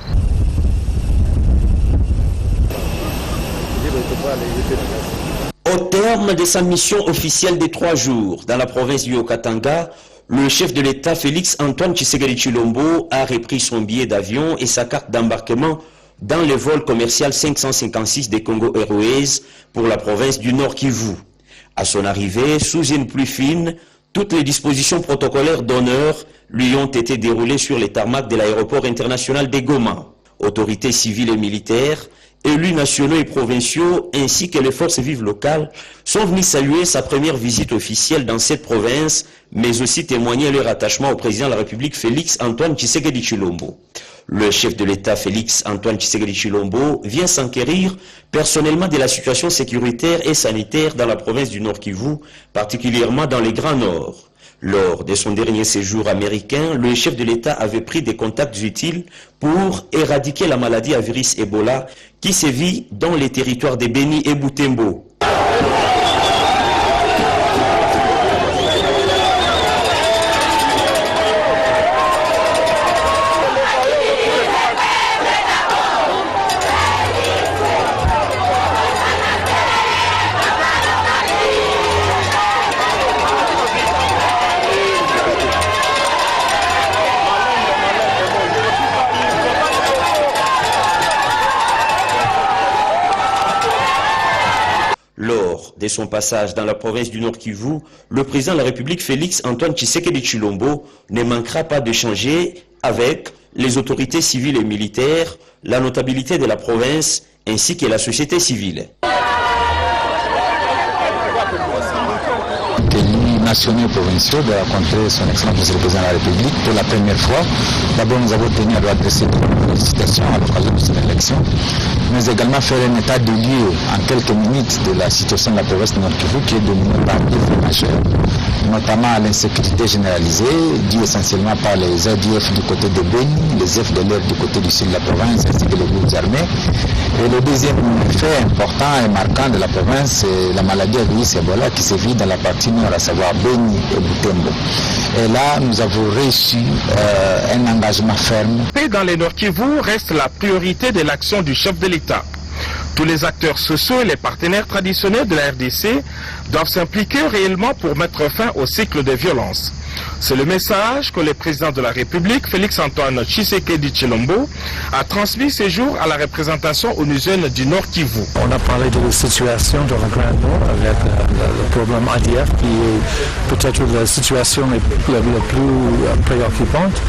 Au terme de sa mission officielle de 3 jours dans la province du Haut-Katanga, le chef de l'État Félix-Antoine Tshisekedi Tshilombo a repris son billet d'avion et sa carte d'embarquement dans le vol commercial 556 des Congo Airways pour la province du Nord Kivu. À son arrivée, sous une pluie fine, toutes les dispositions protocolaires d'honneur lui ont été déroulées sur les tarmacs de l'aéroport international de Goma. Autorités civiles et militaires élus nationaux et provinciaux, ainsi que les forces vives locales, sont venus saluer sa première visite officielle dans cette province, mais aussi témoigner leur attachement au président de la République, Félix Antoine Tshisekedi Tshilombo. Le chef de l'État, Félix Antoine Tshisekedi Tshilombo, vient s'enquérir personnellement de la situation sécuritaire et sanitaire dans la province du Nord Kivu, particulièrement dans les Grands Nord. Lors de son dernier séjour américain, le chef de l'État avait pris des contacts utiles pour éradiquer la maladie à virus Ebola qui sévit dans les territoires de Beni et Butembo. Lors de son passage dans la province du Nord Kivu, le président de la République Félix Antoine Tshisekedi Tshilombo ne manquera pas d'échanger avec les autorités civiles et militaires, la notabilité de la province ainsi que la société civile. Nationaux et provinciaux de rencontrer son excellence monsieur le président de la République pour la première fois. D'abord, nous avons tenu à lui adresser des félicitations à l'occasion de cette élection, mais également faire un état de lieu en quelques minutes de la situation de la province de Nord Kivu qui est devenue par défaut majeur, notamment à l'insécurité généralisée, due essentiellement par les ADF du côté de Beni, les FDLR du côté du sud de la province, ainsi que les groupes armés. Et le deuxième fait important et marquant de la province, c'est la maladie à virus Ebola qui sévit dans la partie nord, à savoir Beni et Butembo. Et là, nous avons reçu un engagement ferme. La paix dans les Nord Kivu reste la priorité de l'action du chef de l'État. Tous les acteurs sociaux et les partenaires traditionnels de la RDC doivent s'impliquer réellement pour mettre fin au cycle de violence. C'est le message que le président de la République, Félix Antoine Tshisekedi Tshilombo, a transmis ces jours à la représentation onusienne du Nord Kivu. On a parlé de la situation dans le Grand Nord avec le problème ADF qui est peut-être la situation la plus préoccupante.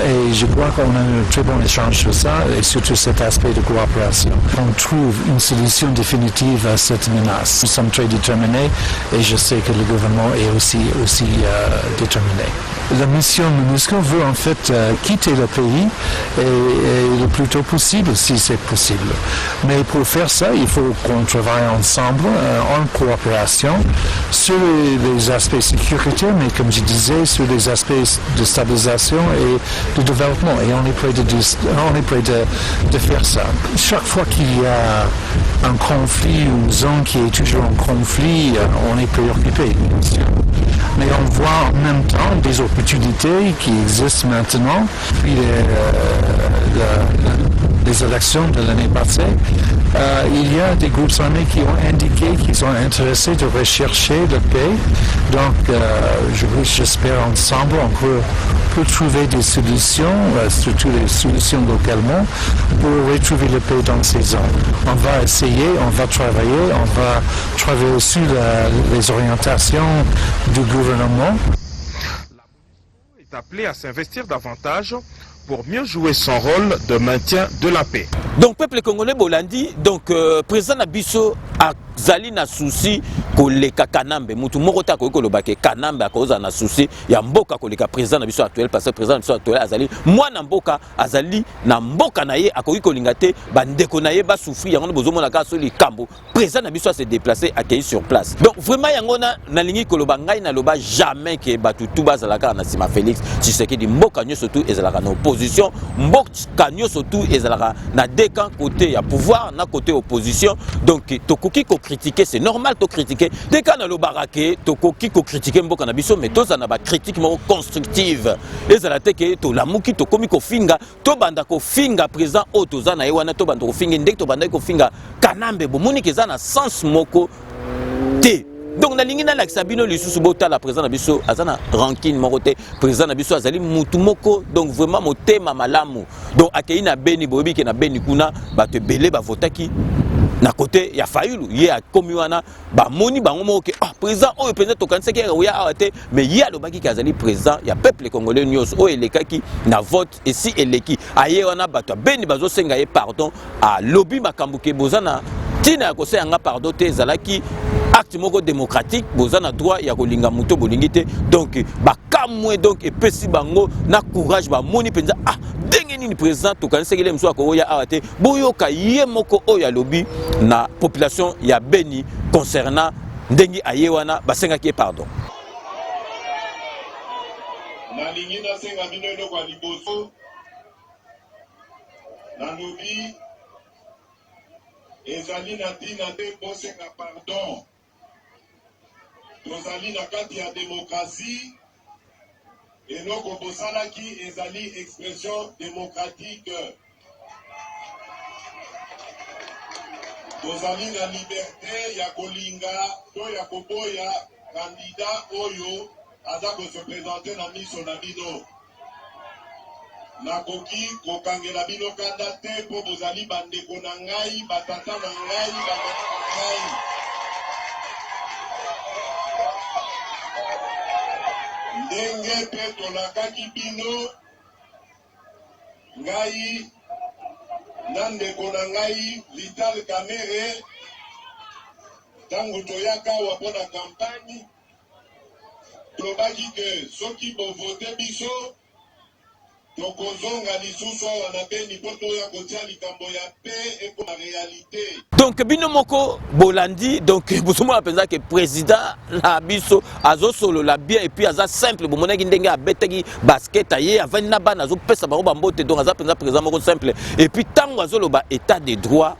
Et je crois qu'on a un très bon échange sur ça et surtout cet aspect de coopération. On trouve une solution définitive à cette menace. Nous sommes très déterminés et je sais que le gouvernement est aussi déterminé. La mission MONUSCO veut en fait quitter le pays et le plus tôt possible si c'est possible. Mais pour faire ça, il faut qu'on travaille ensemble en coopération sur les aspects sécuritaires, mais comme je disais, sur les aspects de stabilisation et de développement. Et on est prêt de faire ça. Chaque fois qu'il y a un conflit ou une zone qui est toujours en conflit, on est préoccupé, bien sûr. Mais on voit en même temps des opportunités qui existent maintenant. Puis les élections de l'année passée, il y a des groupes armés qui ont indiqué qu'ils sont intéressés de rechercher la paix. Donc, j'espère ensemble on peut trouver des solutions, surtout des solutions localement, pour retrouver la paix dans ces zones. On va essayer, on va travailler sur les orientations du gouvernement. La est appelée à s'investir davantage pour mieux jouer son rôle de maintien de la paix. Donc peuple congolais Bolandi, donc président Nabiso azali na souci koleka Kanambe mutu mokota ko kolobake Kanambe akoza na souci ya mboka koleka président Nabiso actuel parce que président Nabiso actuel azali mwana mboka azali na mboka na ye akoki kolinga te bandeko na ye ba souffrir yango bozomona ka soli kambo président Nabiso se déplacer accueilli sur place. Donc vraiment yango na lingi koloba ngai na loba jamais que batu tout bazalaka na sima Félix Tshisekedi mboka nyo surtout ezalaka na opposition mboka nyo surtout ezalaka na deux camps côté à pouvoir na côté opposition. Donc tokoki ko critiquer, c'est normal de critiquer. Dès qu'on a le baraqué, tokoki ko critiquer mboka na biso, mais tous na ba critique constructive. Et ça la teke to la muki to komi ko finga, to banda ko finga président otoza na ewana to banda ko finga ndek to banda ko finga Kanambe bo moni keza na sens moko te. Donc na lingi na la sabino lisusu bota la président na biso azana ranking morote président na biso azali mutu moko donc vraiment motema malamu donc akei na Beni bobi ke na Beni kuna ba te belé ba votaki na côté ya Fayulu ye a komi wana ba moni bango mo ke président oyo président to kanisa ke ya awate mais ye alobaki ki azali président ya peuple congolais nyos o elekaki na vote et si eleki aye wana bato beni bazo senga ye pardon a lobby makambo ke bozana tina ya kosa yanga pardon te ezalaki acte moko démocratique bozana droit ya kolinga muto bolingi te donc bakamwe donc epesi bango na courage ba moni penza ndenge nini président to kanisa kele mso ko ya awate boyoka ye moko oyo lobby na population ya Beni concernant ndenge aye wana basenga ki pardon na lingi na senga bino kwa liboso na lobby ezali na tina te bosenga pardon tozali na kati ya démocratie eloko bosalaki ezali expression démocratique tozali na liberté ya kolinga to ya koboya candidat oyo aza se présenter na miso na bino nakoki kokangela bino kanda te po bozali bandeko na ngai batata na ngai bamama na ngai ndenge pe tolakaki bino ngai na ndeko na ngai Vital Kamerhe ntango toyaka awa mpo na kampagne tolobaki ke soki bovote biso tokozonga lisusu awa na Beni mpo toya kotia likambo ya pe ekoma réalité. Donc bino moko bolandi donc bosomona penza ke président na biso azo solo la bien et puis aza simple bomonaki ndenge abetaki basket aye avani na bana azo pesa bango bambote donc aza penza président moko simple et puis tango azoloba état de droit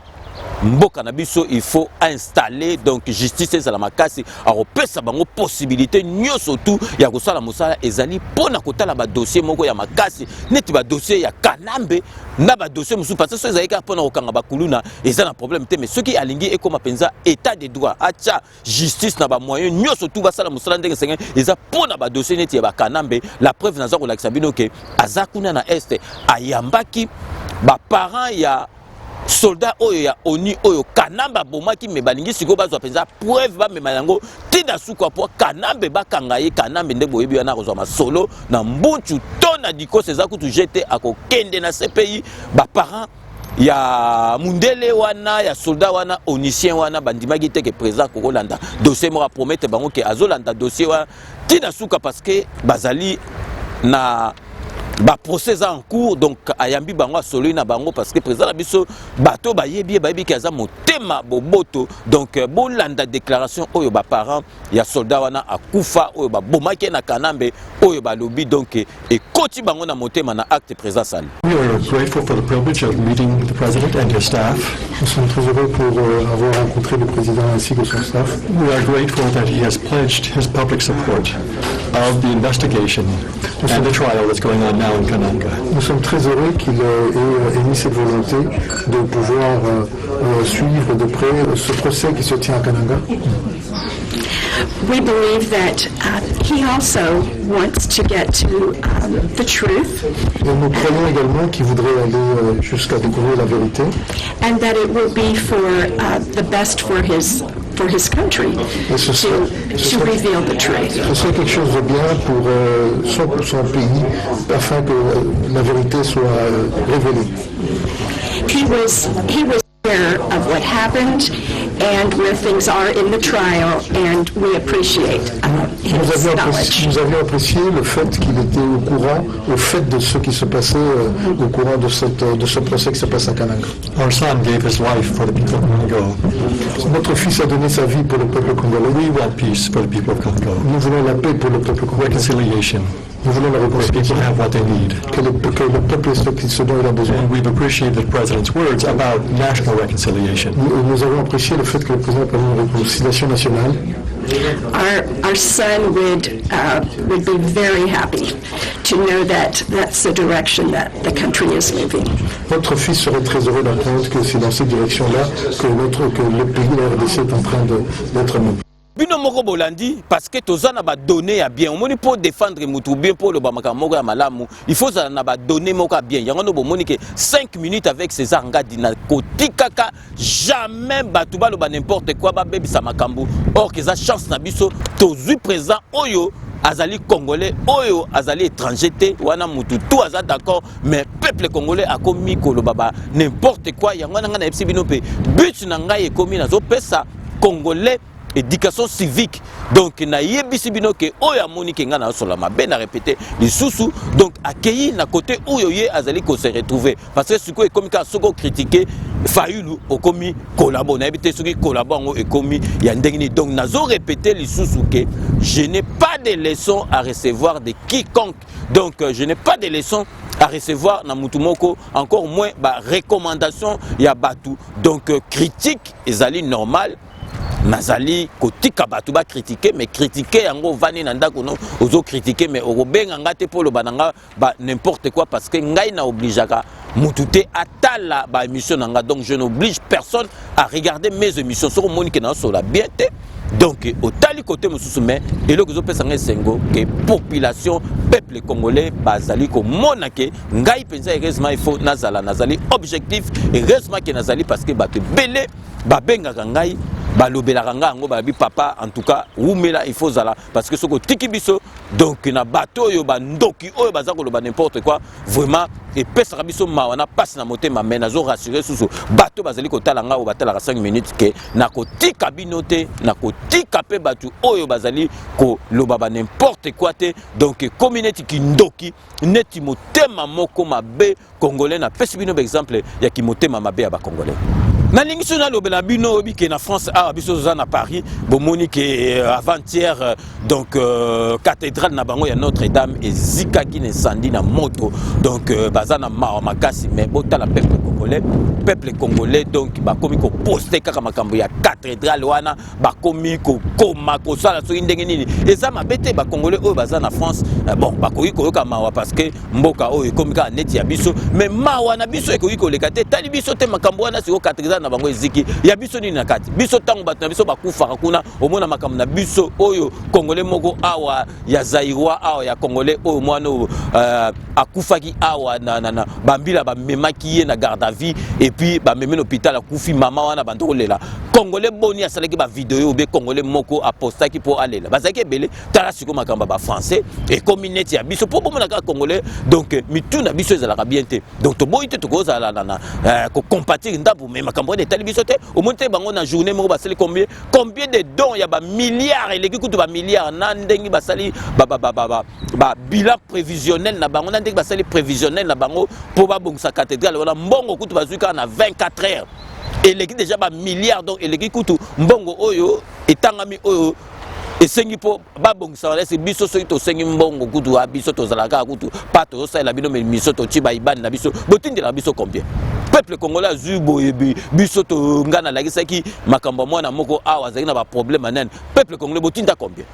mboka na biso il faut installer donc justice ezala makasi akopesa bango possibilité nyonso tout ya kosala mosala ezali pona kotala ba dossier moko ya makasi neti ba dossier ya Kanambe na ba dossier musu parce que ezali ka pona kokanga bakuluna eza na problème te mais ceux qui alingi ekoma penza état de droit acha justice na ba moyen nyonso tout basala mosala ndenge sengen eza pona ba dossier neti ya ba Kanambe la preuve naza ko lakisa bino ke azakuna na este ayambaki ba parents ya soldat oyo ya oni oyo Kanambe bomaki me balingi siko bazwa penza preuve ba mema yango tinda suka po Kanambe bakanga ye Kanambe nde boyebi wana kozwa masolo na mbunchu tona diko seza kutu jete akokende na CPI ba parents ya mundele wana ya soldat wana onisien wana bandimaki te ke président kokolanda dossier moko promettre bango ke azolanda dossier wa tinda suka parce que bazali na ba procès en cours donc ayambi bango solo na bango parce que président biso bato ba yebi ki aza motema boboto donc bolanda déclaration oyo ba parents ya soldat wana akufa oyo ba bomaki na Kanambe oyo ba lobby donc et koti bango na motema na acte président sali. We are grateful for the privilege of meeting the president and his staff. Nous sommes très heureux pour avoir rencontré le président ainsi que son staff. We are grateful that he has pledged his public support of the investigation and the trial that's going on now in Kananga. Nous sommes très heureux qu'il ait émis cette volonté de pouvoir suivre de près ce procès qui se tient à Kananga. We believe that he also wants to get to the truth. Et nous croyons également qu'il voudrait aller jusqu'à découvrir la vérité. And that it will be for the best for his country to reveal the truth. Ce serait quelque chose de bien pour son pays afin que la vérité soit révélée. He was aware of what happened and where things are in the trial, and we appreciate his knowledge. Nous avions apprécié le fait qu'il était au courant, au fait de ce qui se passait au courant de ce procès qui se passe à Kananga. Our son gave his life for the people of Congo. Notre fils a donné sa vie pour le peuple congolais. We want peace for the people of Congo. Nous voulons la paix pour le peuple congolais. Reconciliation. Nous voulons la réconciliation. People have what they need. Que le peuple ait ce dont il a besoin. And we've appreciated the president's words about national reconciliation. Nous avons apprécié le fait que le président parle de réconciliation nationale. Our son would be very happy to know that that's the direction that the country is moving. Votre fils serait très heureux d'apprendre que c'est dans cette direction-là que le pays, la RDC, est en train d'être mené. bino moko bolandi parce que tozana ba donner ya bien omoni pour défendre mutu bien pour le bamaka moko ya malamu il faut ça na ba donner moko bien yango no bomoni que 5 minutes avec César Ngadi na kotikaka jamais batuba lo ba n'importe quoi ba bebisa makambu or que ça chance na biso tozui présent oyo azali congolais oyo azali étranger te wana mutu tout aza d'accord mais peuple congolais a commis ko lo baba n'importe quoi yango na ngana epsi bino pe but na ngai ekomi na zo pesa congolais éducation civique donc na yebisi bino ke oyo amoni ke ngana sola mabe na répéter lisusu donc accueilli na côté oyo ye azali ko se retrouver parce que siko ekomi ka soko critiquer Fayulu okomi collabo na ebité soki collabo ngo ekomi ya ndengini donc nazo répéter lisusu ke je n'ai pas de leçons à recevoir de quiconque donc je n'ai pas de leçons à recevoir na mutumoko encore moins ba recommandation ya batu donc critique ezali normal nazali kotika batu ba critiquer mais critiquer yango vani na ndako no ozo critiquer mais obenga ngate polo bananga ba n'importe quoi parce que ngai na obligeaka mutute atala ba émission nanga donc je n'oblige personne à regarder mes émissions sur monique na so la bien te donc au tali côté mususu mais et le que zo pesa ngai sengo que population peuple congolais bazali ko monake ngai penza heureusement il faut nazali objectif heureusement que nazali parce que batu belé babenga ngai balobelaka ngo babi papa en tout cas umela il faut zala parce que soko tiki biso donc na bato yo bandoki oyo bazako loba n'importe quoi vraiment et pesa biso mawana passe na motema mais nazo rassurer susu bato bazali ko talanga o batala 5 minutes ke na ko tika binote na ko tika pe batu oyo bazali ko loba ba n'importe quoi te donc communauté ki ndoki neti motema moko mabe congolais na pesi bino exemple ya ki motema mabe ya ba congolais na lingiso na lobela bino obi ke na France a biso za na Paris bomoni ke avant-hier donc cathédrale na bango ya Notre-Dame ezika ki incendie na moto donc bazana ma makasi mais botala peuple congolais donc bakomi ko poster kaka makambo ya cathédrale wana bakomi ko koma ko sala so ndenge nini eza mabete ba congolais oyo bazana France bon bakoki ko yoka mawa parce que mboka oyo komi ka neti ya biso mais mawa na biso ekoki ko lekate tali biso te makambo wana siko cathédrale na bango eziki ya biso nini na kati biso tango bato na biso bakufaka kuna omona makambo na biso oyo congolais moko awa ya Zaïrois awa ya congolais oyo mwana akufaki awa na bambila bamemaki ye na garde à vie et puis bamemi l'hôpital akufi mama wana bandoko lela congolais boni asalaki ba vidéo be congolais moko apostaki pour alela bazaki belé tala siko makambo ba français et communauté ya biso po bomona ka congolais donc mituna biso ezalaka bien te donc to boyite to koza la na ko compatir ndabu mais makambo de tali biso te au moins te bango na journée moko basali combien de dons ya ba milliards et leki kutu ba milliards na ndengi basali ba bilan prévisionnel na bango na ndengi basali prévisionnel na bango pour ba bongsa cathédrale wala mbongo kutu bazuka na 24 heures et leki déjà ba milliards donc et leki kutu mbongo oyo etangami oyo esengi po babongisa wala se biso soki to sengi mbongo kutu abiso to zalaka kutu pato to sala bino miso to chiba ibani na biso botindela biso combien peuple congolais azu boyebi biso to ngana lakisaki makambo mwana moko awa zaki na ba problème nan peuple congolais botinda combien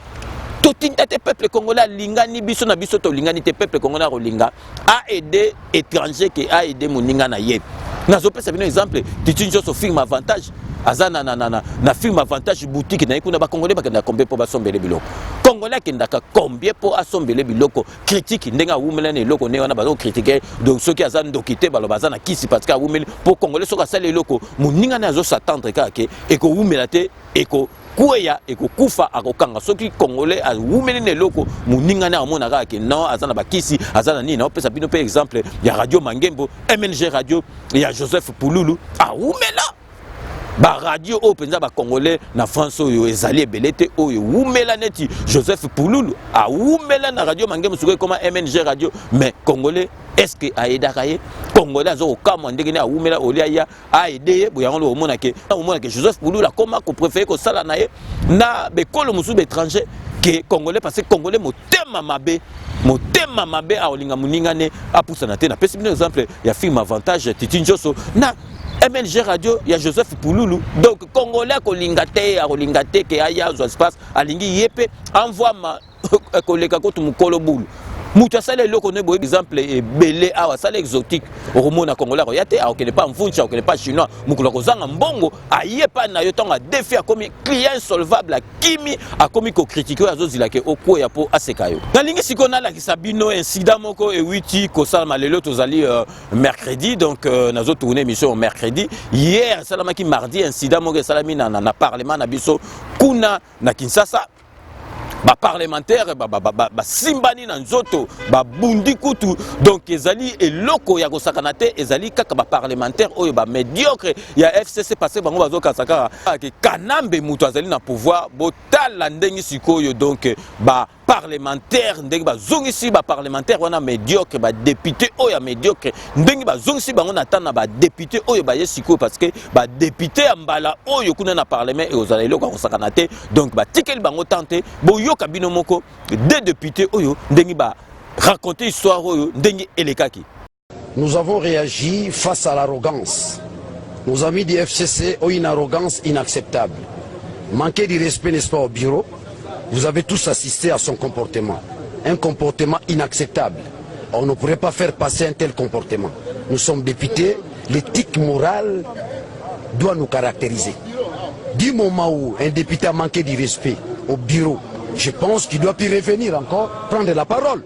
to tinda te peuple congolais lingani biso na biso to lingani te peuple congolais rolinga a aider étranger qui a aider moninga na ye nazo pesa bino exemple titinjo so film avantage azana na film avantage boutique na ikuna ba congolais bakenda combien pour basombele biloko congolais kendaka combien pour asombele biloko critique ndenga wumela ne loko ne wana bazo critiquer donc ceux qui azana ndokité balo bazana kisi parce que wumela pour congolais soka sale loko moninga na zo s'attendre kake et ko wumela te et ko kuya et ko kufa akokanga soki congolais awumeli ne loko moninga na amona kake non azana bakisi azana nini na opesa bino pe exemple ya radio Mangembo MNG radio ya Joseph Pululu awumela ba radio o penza ba congolais na France oyo ezali ebelete oyo wumela neti Joseph Pululu a wumela na radio Mangembo suko comme MNG radio mais congolais est-ce que aida kaye congolais azo kama ndenge na wumela olia ya aide bo yango omona ke Joseph Pululu a comment ko préférer ko sala na ye na be kolo musu be étranger que congolais parce que congolais motema mabe a olinga muninga ne apusa na te na pesi bien exemple ya film avantage titinjoso na MNG radio ya Joseph Pululu donc congolais ko lingate ke aya zo espace alingi yepe envoie ma koleka ko tu mukolo bulu Muta sale loko ne bo exemple et belé awa sale exotique hormone congolais royate a okene pas mvuncha okene pas chinois mukula kozanga mbongo aye pa na yo tonga défi a commis client solvable a kimi a commis ko critiquer azozila ke okoya po asekayo na lingi sikona la kisabino incident moko e witi ko salama lelo tozali mercredi donc nazo tourner émission mercredi hier salama ki mardi incident moko salami na parlement na biso kuna na Kinshasa ba parlementaire ba simbani na nzoto ba bundi kutu donc ezali eloko ya kosakana te ezali kaka ba parlementaire oyo ba médiocre ya FCC passé bango bazoka saka ke kanambe mutu azali na pouvoir botala ndengi sikoyo donc ba parlementaire ndenge bazongisi ba parlementaire wana médiocre ba député oyo ya médiocre ndenge bazongisi bango na tana ba député oyo ba yesiko parce que ba député ya mbala oyo kuna na parlement et ozala eloko kosakana te donc ba tikeli bango tante boyo kabino moko des députés oyo ndenge ba raconter histoire oyo ndenge elekaki. Nous avons réagi face à l'arrogance. Nos amis du FCC ont une arrogance inacceptable. Manquer de respect, n'est-ce pas, au bureau. Vous avez tous assisté à son comportement. Un comportement inacceptable. On ne pourrait pas faire passer un tel comportement. Nous sommes députés, l'éthique morale doit nous caractériser. Du moment où un député a manqué de respect au bureau, je pense qu'il doit plus revenir encore, prendre la parole.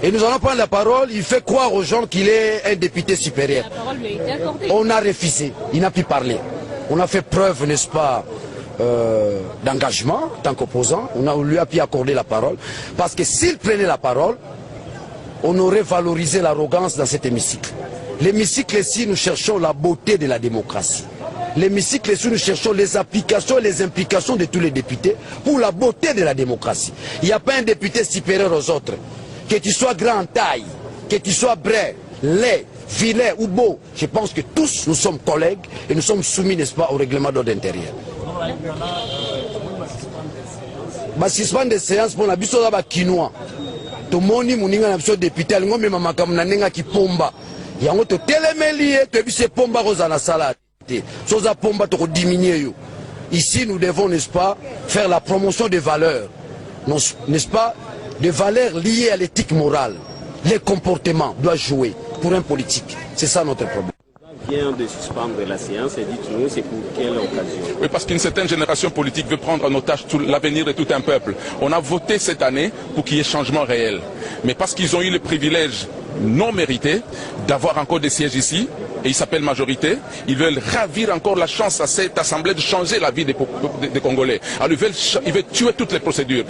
Et nous allons prendre la parole, il fait croire aux gens qu'il est un député supérieur. On a refusé, il n'a plus parlé. On a fait preuve, n'est-ce pas, d'engagement en tant qu'opposant, on lui a pu accorder la parole, parce que s'il prenait la parole, on aurait valorisé l'arrogance dans cet hémicycle. L'hémicycle ici, nous cherchons la beauté de la démocratie. L'hémicycle ici, nous cherchons les applications et les implications de tous les députés pour la beauté de la démocratie. Il n'y a pas un député supérieur aux autres. Que tu sois grand en taille, que tu sois brun, laid, vilain ou beau, je pense que tous nous sommes collègues et nous sommes soumis, n'est-ce pas, au règlement d'ordre intérieur. Ma suspend de séance pour la biso ba quinoa. To moni muninga na biso député alingo mema makambo na nenga kipomba. Yango to telemeli to bise pomba roza na salade. Soza pomba to diminuer yo. Ici nous devons, n'est-ce pas, faire la promotion des valeurs. N'est-ce pas, des valeurs liées à l'éthique morale. Les comportements doivent jouer pour un politique. C'est ça notre problème. Vient de suspendre la séance et dites-nous c'est pour quelle occasion? Oui, parce qu'une certaine génération politique veut prendre en otage l'avenir de tout un peuple. On a voté cette année pour qu'il y ait changement réel. Mais parce qu'ils ont eu le privilège non mérité d'avoir encore des sièges ici, et ils s'appellent majorité, ils veulent ravir encore la chance à cette assemblée de changer la vie des Congolais. Alors ils veulent tuer toutes les procédures.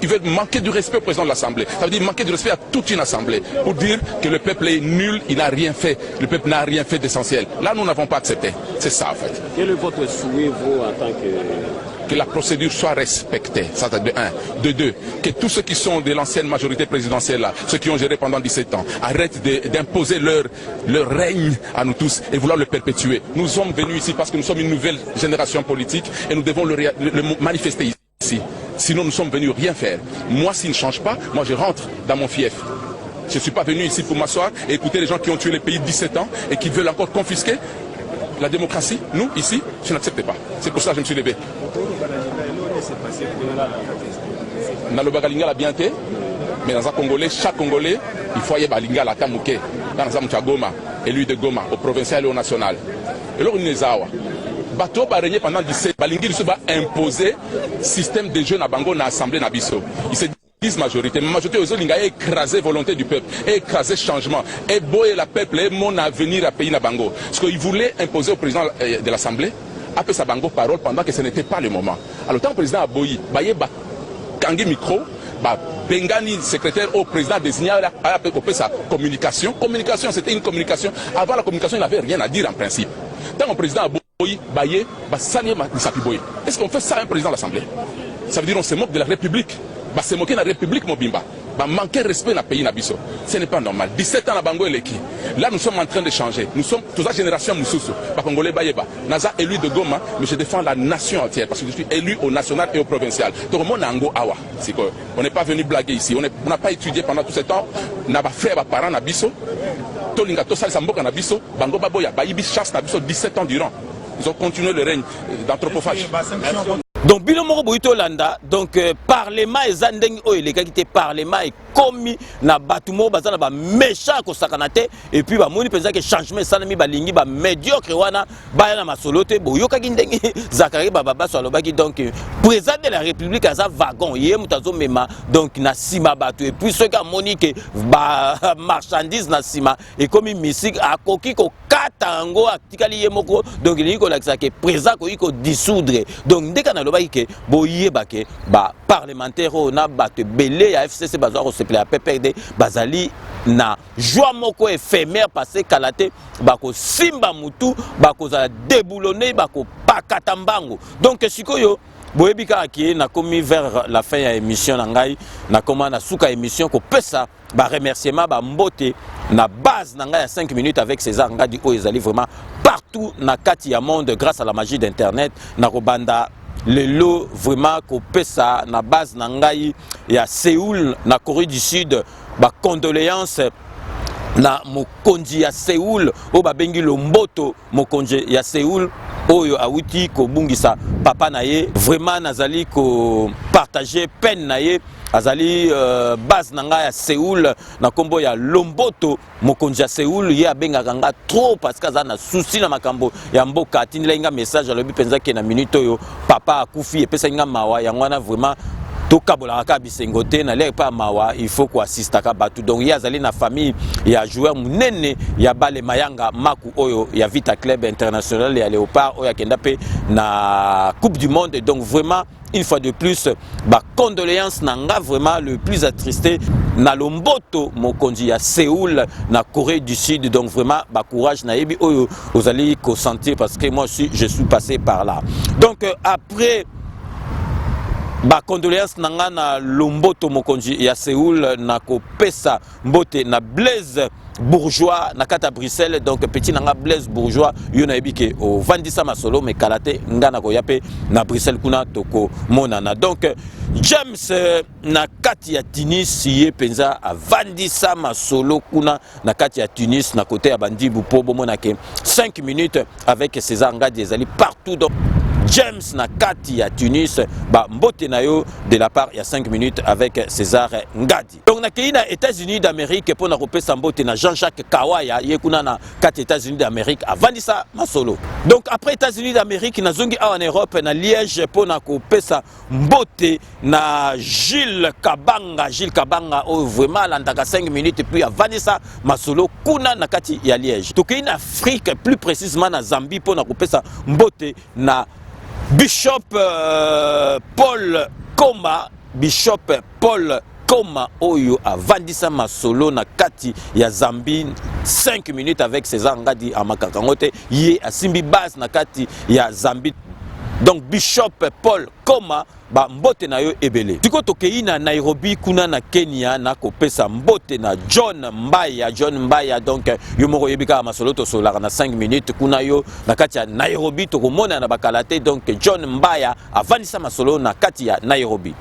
Ils veulent manquer du respect au président de l'Assemblée. Ça veut dire manquer du respect à toute une assemblée. Pour dire que le peuple est nul, il n'a rien fait. Le peuple n'a rien fait d'essentiel. Là, nous n'avons pas accepté. C'est ça, en fait. Quel est votre souhait, vous, en tant que la procédure soit respectée, ça c'est de 1. De 2, que tous ceux qui sont de l'ancienne majorité présidentielle là, ceux qui ont géré pendant 17 ans, arrêtent d'imposer leur règne à nous tous et vouloir le perpétuer. Nous sommes venus ici parce que nous sommes une nouvelle génération politique et nous devons le manifester ici. Sinon nous sommes venus rien faire. Moi s'il ne change pas, moi je rentre dans mon fief. Je ne suis pas venu ici pour m'asseoir et écouter les gens qui ont tué le pays 17 ans et qui veulent encore confisquer la démocratie. Nous, ici, je n'accepte pas. C'est pour ça que je me suis levé. Naloba Lingala bien té, mais dans un Congolais, chaque Congolais, il faut y avoir Lingala Tamouké, dans un Goma, élu de Goma, au provincial et au national. Et là, on est à Bateau va régner pendant 17 ans. Balingi va imposer système de jeunes à Bango dans l'Assemblée Nabiso. Il se disent majorité. Mais majorité aux autres, il a écrasé volonté du peuple, écrasé changement, et boyer le peuple, et mon avenir à pays na Bango. Parce qu'il voulait imposer au président de l'Assemblée, après sa Bango parole pendant que ce n'était pas le moment. Alors, tant que le président a boyi, baye ba kangi micro, ba Bengani, secrétaire au président désigné à sa communication. Communication, c'était une communication. Avant la communication, il n'avait rien à dire en principe. Tant que le président a boyi, baye, ba salier ma boyi. Est-ce qu'on fait ça à un président de l'Assemblée? Ça veut dire qu'on se moque de la République. Bah, c'est moquer la République Mobimba. Bah, manquer respect dans le pays Nabiso. Ce n'est pas normal. 17 ans à Bango et Leki. Là, nous sommes en train de changer. Nous sommes toute la génération Moussoussou. Pas Congolais Bayeba. Naza élu de Goma, mais je défends la nation entière parce que je suis élu au national et au provincial. Donc, mon Nango Awa. On n'est pas venu blaguer ici. On n'a pas étudié pendant tout ce temps. On n'a pas fait à parents Nabiso. Tolinga Tosal Samboka Nabiso. Bango Baboya. Bayibi chasse Nabiso 17 ans durant. Ils ont continué le règne d'anthropophage. donc bino moko boyi tolanda donc parlement eza ndenge oyo elekaki te parlement ekomi na bato moko baza na baméchant kosakana te et puis bamoni mpenza ke changement esalami balingi bamédiocre wana baya na masolo te boyokaki ndenge Zakari Bababaso alobaki donc président de la république aza wagon ye moto azomema donc na nsima bato et puis soki amoni ke bamarchandise na nsima ekomi misike akoki kokata yango atikali ye moko donc elingi kolakisa ke président akoki kodissoudre donc ndeka nalobaki ke boyeba ke baparlementaire oyo na bato ebele ya FCC bazwa kosepela ya PPRD bazali na joie moko éphémère passé kala te bakosimba mutu bakozala déboulonné bakopakata mbango donc sikoyo boyebi kaka ki nakomi vers la fin ya émission na ngai nakoma na suka émission kopesa remerciement mbote na base na ngai ya 5 minutes avec César Ngadi oyo ezali vraiment partout na kati ya monde grâce à la magie d'internet nakobanda lelo vraiment kopesa na base na ngai ya Séoul na Corée du Sud condoléances na mokonzi ya Séoul o babengi Lomboto mokonzi ya Séoul oyo awuti kobungisa papa na ye vraiment nazali ko partager peine na ye azali base na ngai ya Séoul na kombo ya Lomboto mokonzi ya Séoul ye abengaka nga trop parce que aza na souci na makambo ya mboka atindela nga message alobi penza ke na minute oyo papa akufi epesa nga mawa yango wana vraiment tokabola ka bisengo te na lek pa mawa il faut ko assista ka batu donc ya zali na famille ya joueur munene ya bale mayanga maku oyo ya Vita Club International ya Léopard oyo akenda pe na Coupe du Monde donc vraiment une fois de plus condoléances nanga vraiment le plus attristé na Lomboto mokonzi ya Séoul na Corée du Sud donc vraiment courage na yebi oyo ozali ko sentir parce que moi aussi je suis passé par là donc après condoléances nanga na Lomboto mokonzi ya Séoul na kopesa mbote na Blaise Bourgeois na kata Bruxelles donc petit nanga Blaise Bourgeois yo na yebike o vandisa masolo me kalate ngana ko yape na Bruxelles kuna toko monana donc James na kati ya Tunis ye penza a vandisa masolo kuna na kati ya Tunis na côté ya Bandibu po bomona ke 5 minutes avec César Ngadi ezali partout donc James na kati ya Tunis mbote na yo de la part ya 5 minutes avec César Ngadi donc na keina États-Unis d'Amérique pour na kopesa mbote na Jean-Jacques Kawaya ye kuna na kati États-Unis d'Amérique avandisa masolo donc après États-Unis d'Amérique na zongi en Europe na Liège pour na kopesa mbote na Gilles Kabanga oh vraiment landaka 5 minutes puis avandisa masolo kuna na kati ya Liège to keina Afrique plus précisément na Zambie pour na kopesa mbote na Bishop Paul Koma oyo avandisa masolo na kati ya Zambie 5 minutes avec César Ngadi amakakangote ye asimbi base na kati ya Zambie donc Bishop Paul Koma mbote na yo ebele tiko tokei na Nairobi kuna na Kenya na kopesa mbote na John Mbaya donc yo moko yebika masolo to solara na 5 minutes kuna yo na kati ya Nairobi tokomona na bakalate donc John Mbaya avandisa masolo na kati ya Nairobi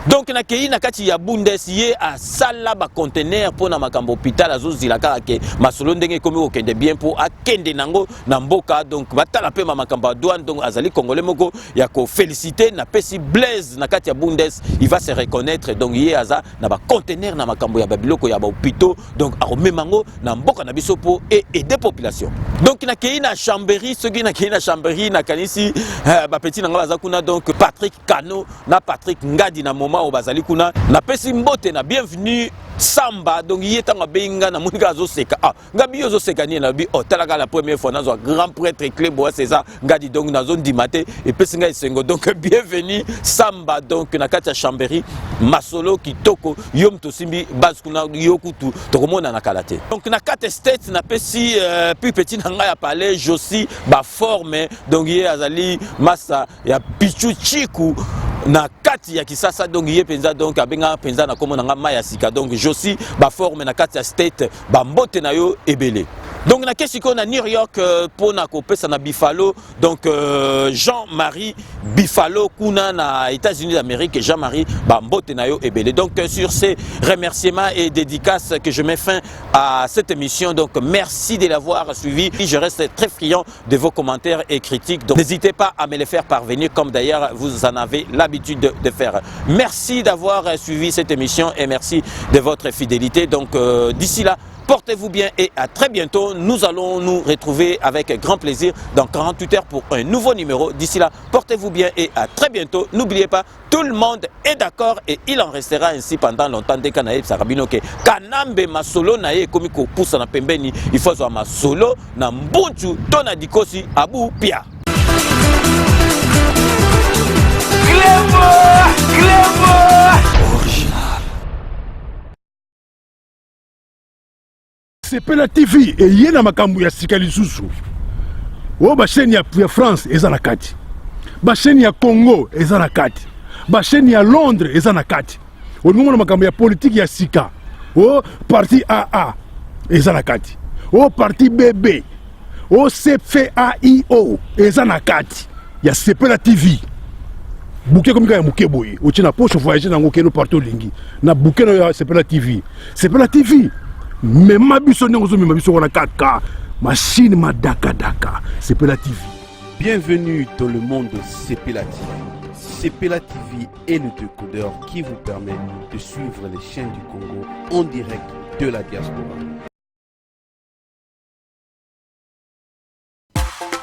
donc na kei na kati ya Bundes ye asala conteneur pour na makambo hôpital azozila kaka ke masolo ndenge komi okende bien pour akende nango na mboka donc batala pe makambo douane donc azali congolais moko ya ko féliciter na pesi Blaise na kati ya Bundes il va se reconnaître donc ye aza na conteneur na makambo ya babiloko ya hôpitaux donc aromemango na mboka na biso po aider population donc na kei na Chambéry ceux qui na kei na Chambéry na kanisi petit nanga baza kuna donc Patrick Kano na Patrick Ngadi na moment au bazali kuna na pesi mbote na bienvenue Samba donc yetanga benga na monika azoseka ngabi yozoseka ni na bi talaka la première fois nazo grand prêtre clé bois César Ngadi donc nazo ndimate et pesi nga esengo donc bienvenue Samba donc na kati ya Chambéry masolo kitoko yom to simbi base kuna yokutu tokomona na kalate donc na kati state na pesi puis petit nanga ya parler Josi forme donc ye azali massa ya Pichu Chiku na kati ya Kisasa donc ye penza donc abenga penza na komona nga maya sika donc Josi forme na kati ya state mbote na yo ebele Donc na kesi ko na New York pour na kopesa na Buffalo, donc Jean-Marie Buffalo kuna na États-Unis d'Amérique, Jean-Marie Bambote nayo ebele. Donc sur ces remerciements et dédicaces que je mets fin à cette émission. Donc merci de l'avoir suivi. Je reste très friand de vos commentaires et critiques. Donc n'hésitez pas à me les faire parvenir comme d'ailleurs vous en avez l'habitude de faire. Merci d'avoir suivi cette émission et merci de votre fidélité. Donc d'ici là, portez-vous bien et à très bientôt. Nous allons nous retrouver avec grand plaisir dans 48 heures pour un nouveau numéro. D'ici là, portez-vous bien et à très bientôt. N'oubliez pas, tout le monde est d'accord et il en restera ainsi pendant longtemps. Dès qu'on a Sarabino que Kanambe Masolo nae komiko poussa na pembeni, il faut soit Masolo na mbunchu tona dikosi abu pia. Sepela TV et yena makambu ya sikali susu. O ba chaîne ya France eza na kati. Ba chaîne ya Congo eza na kati. Ba chaîne ya Londres eza na kati. O ngomona makambu ya politique ya sika. O parti AA eza na kati. O parti BB. O CFAIO eza na kati. Ya Sepela TV. Bouquet comme ya muke boye. O tina poche voyager na ngokeno partout lingi. Na bouquet ya Sepela TV. Sepela TV. Mais ma biso n'engozo mais ma biso wana 4K machine ma daka Sepela TV. Bienvenue dans le monde de Sepela TV. Sepela TV est le décodeur qui vous permet de suivre les chaînes du Congo en direct de la diaspora.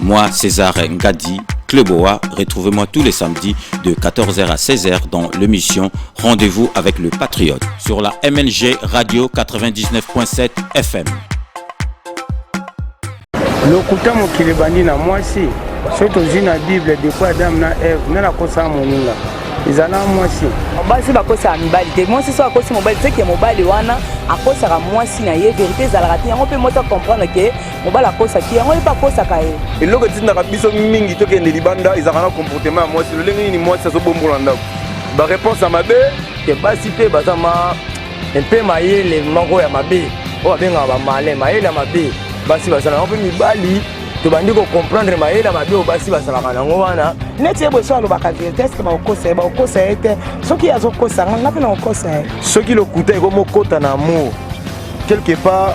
Moi, César Ngadi, Kleboa, retrouvez-moi tous les samedis de 14h à 16h dans l'émission Rendez-vous avec le Patriote sur la MNG Radio 99.7 FM. Lokuta mokili bandi na mwasi soto zina Bible de quoi Adam na Eve na kosa moninga izana mwasi basi bakosa mibali te mwasi so akosi mobali te ke mobali wana akosa ka mwasi na ye vérité zalaka te yango pe mota comprendre ke mobali akosa ki yango pas kosa ka ye eloko tinda ka biso mingi to ke ne libanda izaka na comportement ya mwasi lolenge ni mwasi so bombola ndako ba réponse à mabe ke basi pe bazama un peu mayele moko ya mabe o benga ba malin mayele ya mabe basi bazala yango pe mibali to bandi ko comprendre mayele ya mabe o basi bazala nango wana neti ebo so alobaka vérité est-ce que ba okosa ete soki azokosa nga pe na okosa soki lokuta eko mokota na amour quelque part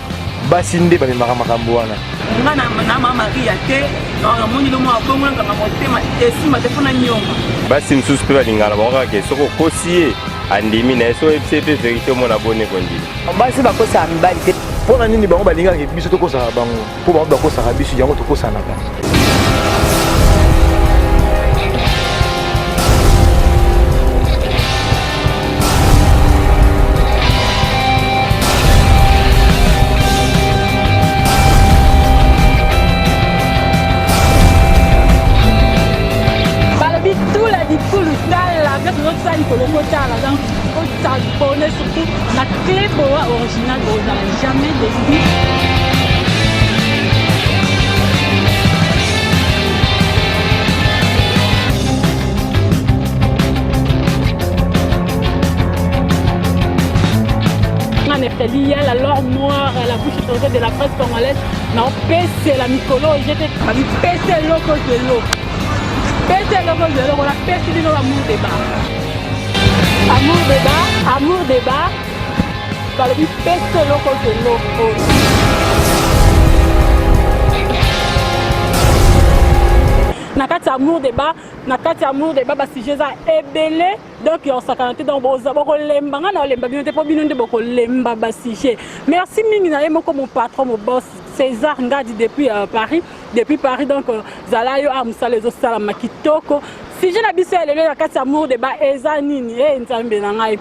basi nde bamemaka makambo wana nga na mama Maria te na moni lo mo abongo nga motema esima te pona nyonga basi msusu pe balingana bakaka ke soko kosi ye andimi na so FCP vérité mona bonne kondi basi bakosa mibali te pona nini bango balingaka biso tokosa bango po bango bakosa biso yango tokosa na basi. Surtout la clé originale, vous n'avez jamais décidé. Il y a la lore noire à la bouche de la presse congolaise. Non, c'est la Mikolo, j'étais pété l'eau de l'eau. Pété l'eau de l'eau, on a pété l'amour débat. Amour débat. Par le but, pété l'eau de l'eau. Nakati amour débat basi jeza ebele donc on s'akanté donc bozaboko lemba ngana lemba bino te po bino nde boko lemba basi je merci mingi na yemo comme mon patron mon boss César Ngadi depuis Paris donc zalayo amsa les osala makitoko si je na biso elelo nakati amour débat eza nini nzambe na ngai